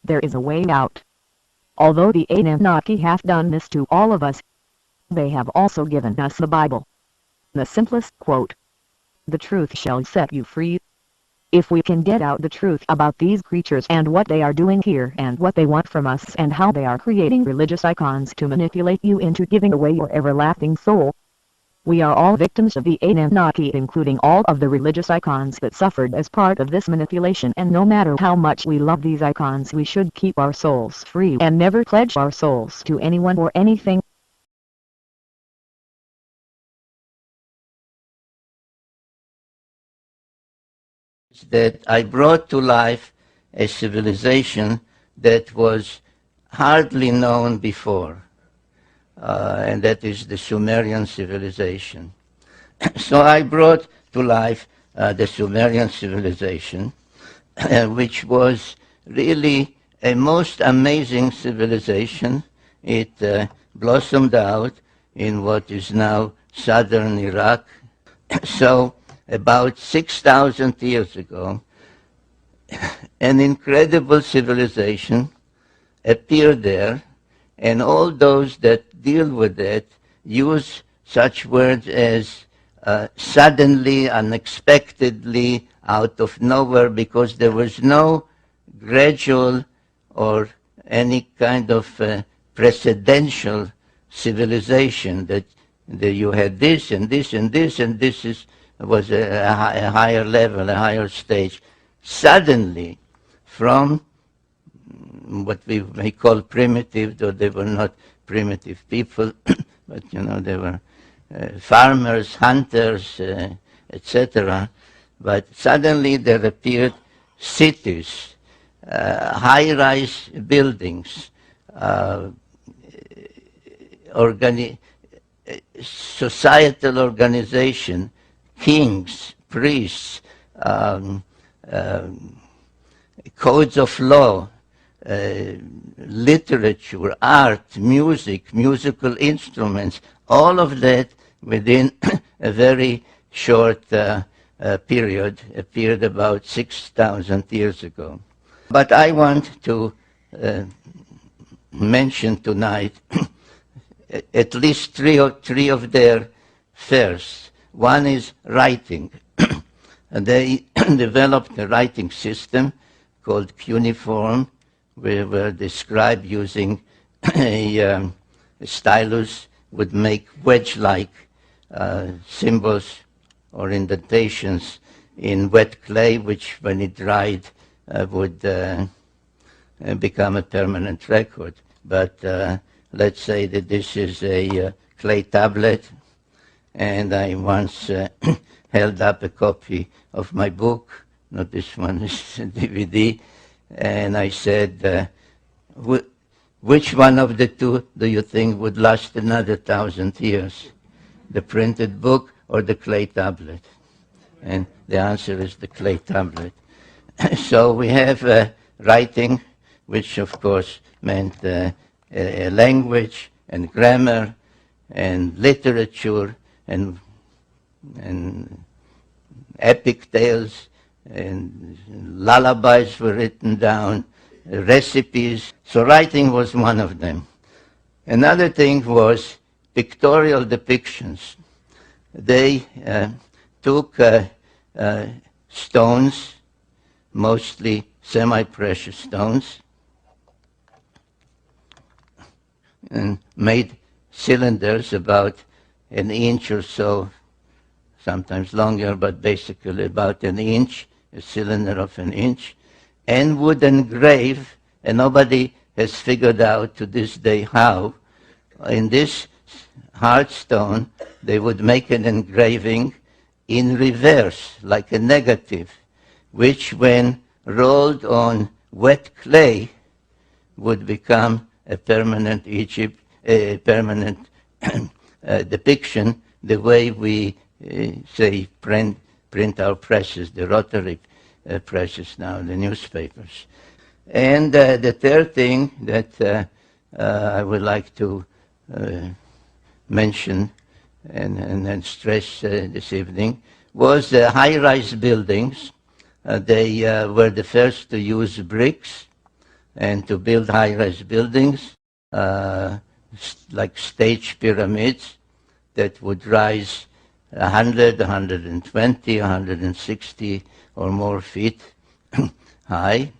[SPEAKER 20] There is a way out. Although the Anunnaki have done this to all of us, they have also given us the Bible. The simplest quote: "The truth shall set you free." If we can get out the truth about these creatures and what they are doing here and what they want from us and how they are creating religious icons to manipulate you into giving away your everlasting soul, we are all victims of the Anunnaki, including all of the religious icons that suffered as part of this manipulation. And no matter how much we love these icons, we should keep our souls free and never pledge our souls to anyone or anything.
[SPEAKER 21] That I brought to life a civilization that was hardly known before. And that is the Sumerian civilization. So I brought to life the Sumerian civilization, which was really a most amazing civilization. It blossomed out in what is now southern Iraq. So about 6,000 years ago, an incredible civilization appeared there, and all those that deal with it use such words as suddenly, unexpectedly, out of nowhere, because there was no gradual or any kind of precedential civilization that you had this and this and this, and this was a higher level, a higher stage. Suddenly, from what we may call primitive, though they were not primitive people, but they were farmers, hunters, etc. But suddenly there appeared cities, high-rise buildings, societal organization, kings, priests, codes of law, literature, art, music, musical instruments, all of that within a very short period, appeared about 6,000 years ago. But I want to mention tonight at least three of their firsts. One is writing. They developed a writing system called cuneiform, where the scribe using a stylus would make wedge-like symbols or indentations in wet clay, which when it dried would become a permanent record. But let's say that this is a clay tablet, and I once held up a copy of my book, not this one, this DVD, and I said, which one of the two do you think would last another 1,000 years? The printed book or the clay tablet? And the answer is the clay tablet. So we have writing, which of course meant a language and grammar and literature and epic tales and lullabies were written down, recipes. So writing was one of them. Another thing was pictorial depictions. They took stones, mostly semi-precious stones, and made cylinders about an inch or so, sometimes longer, but basically about an inch, a cylinder of an inch, and would engrave, and nobody has figured out to this day how, in this hard stone, they would make an engraving in reverse, like a negative, which when rolled on wet clay would become a permanent depiction, the way we say print our presses, the rotary presses now, the newspapers. And the third thing that I would like to mention and stress this evening was the high-rise buildings. They were the first to use bricks and to build high-rise buildings, like stage pyramids that would rise 100, 120, 160 or more feet high.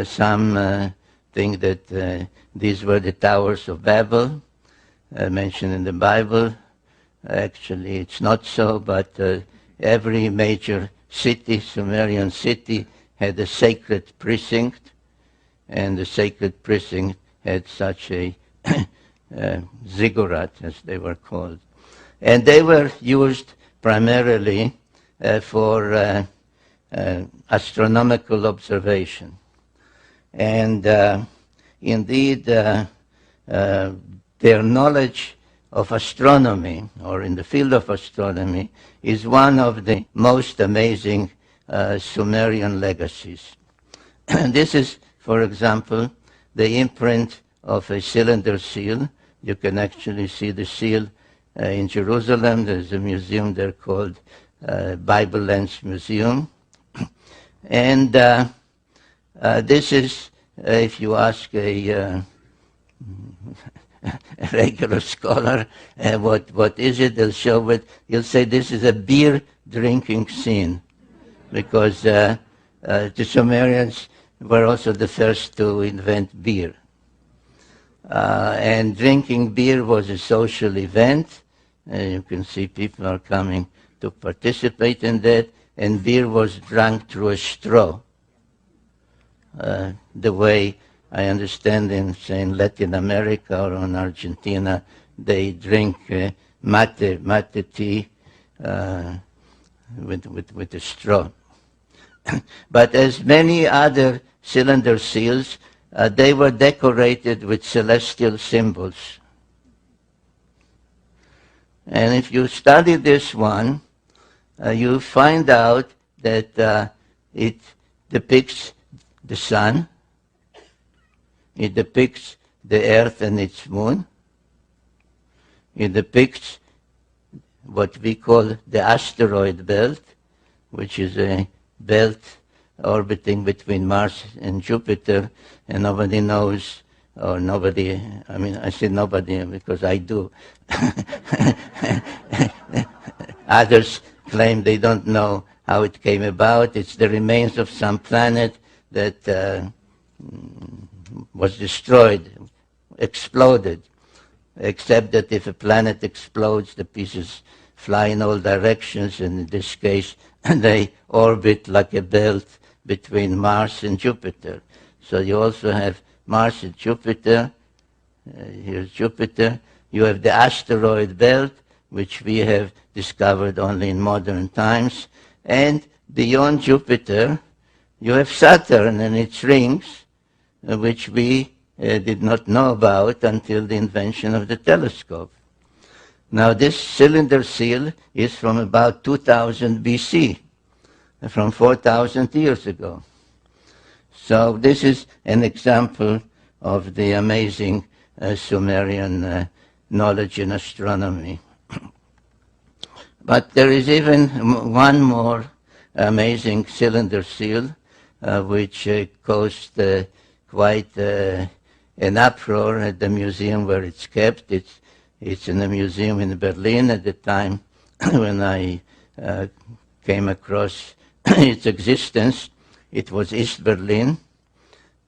[SPEAKER 21] Some think that these were the towers of Babel, mentioned in the Bible. Actually, it's not so, but every major city, Sumerian city, had a sacred precinct, and the sacred precinct had such a ziggurat, as they were called. And they were used primarily for astronomical observation. And indeed, their knowledge of astronomy, or in the field of astronomy, is one of the most amazing Sumerian legacies. This is, for example, the imprint of a cylinder seal. You can actually see the seal in Jerusalem. There's a museum there called Bible Lens Museum. And this is, if you ask a regular scholar, what is it? They'll show it. He'll say this is a beer drinking scene, because the Sumerians were also the first to invent beer. And drinking beer was a social event. You can see people are coming to participate in that, and beer was drunk through a straw. The way I understand in, say, in Latin America or in Argentina, they drink mate tea with a straw. But as many other cylinder seals, they were decorated with celestial symbols. And if you study this one, you find out that it depicts the sun, it depicts the earth and its moon, it depicts what we call the asteroid belt, which is a belt orbiting between Mars and Jupiter, and nobody knows, or nobody, I mean, I say nobody because I do. Others claim they don't know how it came about. It's the remains of some planet that was destroyed, exploded, except that if a planet explodes, the pieces fly in all directions, and in this case, they orbit like a belt between Mars and Jupiter. So you also have Mars and Jupiter. Here's Jupiter. You have the asteroid belt, which we have discovered only in modern times. And beyond Jupiter, you have Saturn and its rings, which we did not know about until the invention of the telescope. Now, this cylinder seal is from about 2000 BC. from 4,000 years ago. So this is an example of the amazing Sumerian knowledge in astronomy. But there is even one more amazing cylinder seal, which caused quite an uproar at the museum where it's kept. It's in a museum in Berlin at the time when I came across its existence. It was East Berlin,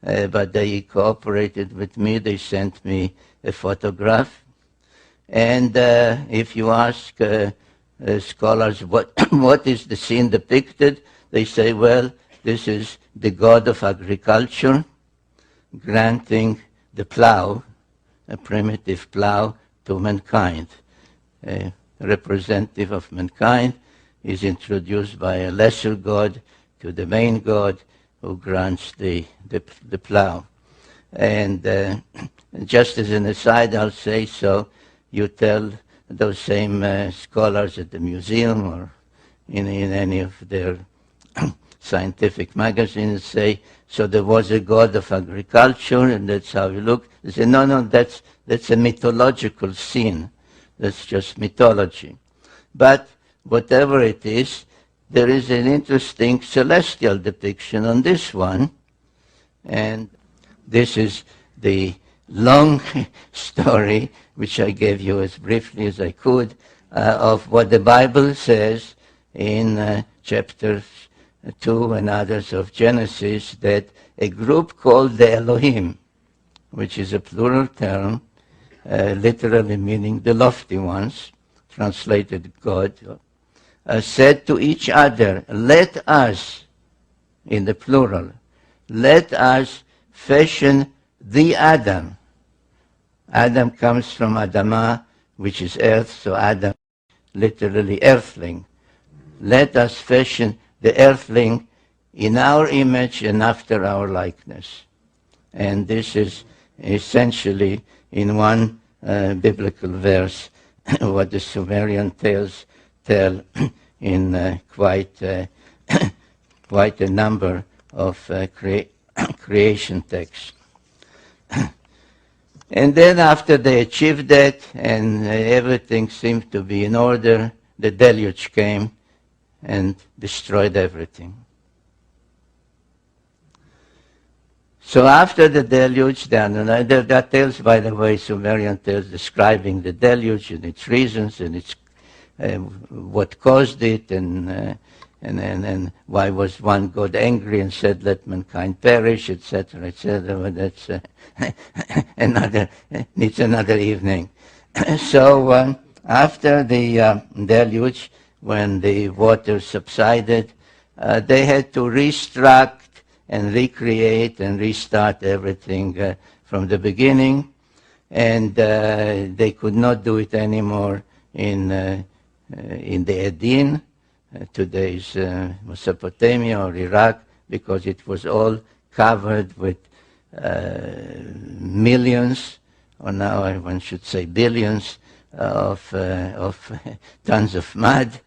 [SPEAKER 21] but they cooperated with me. They sent me a photograph. And if you ask scholars what is the scene depicted, they say, well, this is the god of agriculture granting the plow, a primitive plow, to mankind. A representative of mankind is introduced by a lesser god to the main god who grants the plow. And just as an aside, I'll say, so you tell those same scholars at the museum or in any of their scientific magazines, say, so there was a god of agriculture and that's how you look. They say, no, that's a mythological scene. That's just mythology. But whatever it is, there is an interesting celestial depiction on this one. And this is the long story, which I gave you as briefly as I could, of what the Bible says in chapters 2 and others of Genesis, that a group called the Elohim, which is a plural term, literally meaning the lofty ones, translated God, said to each other, let us, in the plural, let us fashion the Adam. Adam comes from Adamah, which is earth, so Adam, literally earthling. Let us fashion the earthling in our image and after our likeness. And this is essentially in one biblical verse what the Sumerian tales tell in quite a number of creation texts. And then after they achieved that and everything seemed to be in order, the deluge came and destroyed everything. So after the deluge, there are tales, by the way, Sumerian tales describing the deluge and its reasons and its what caused it and why was one God angry and said, let mankind perish, etc., etc. But that's needs another evening. So after the deluge, when the water subsided, they had to restruct and recreate and restart everything from the beginning, and they could not do it anymore in the Edin, today's Mesopotamia or Iraq, because it was all covered with millions, or now one should say billions, of tons of mud,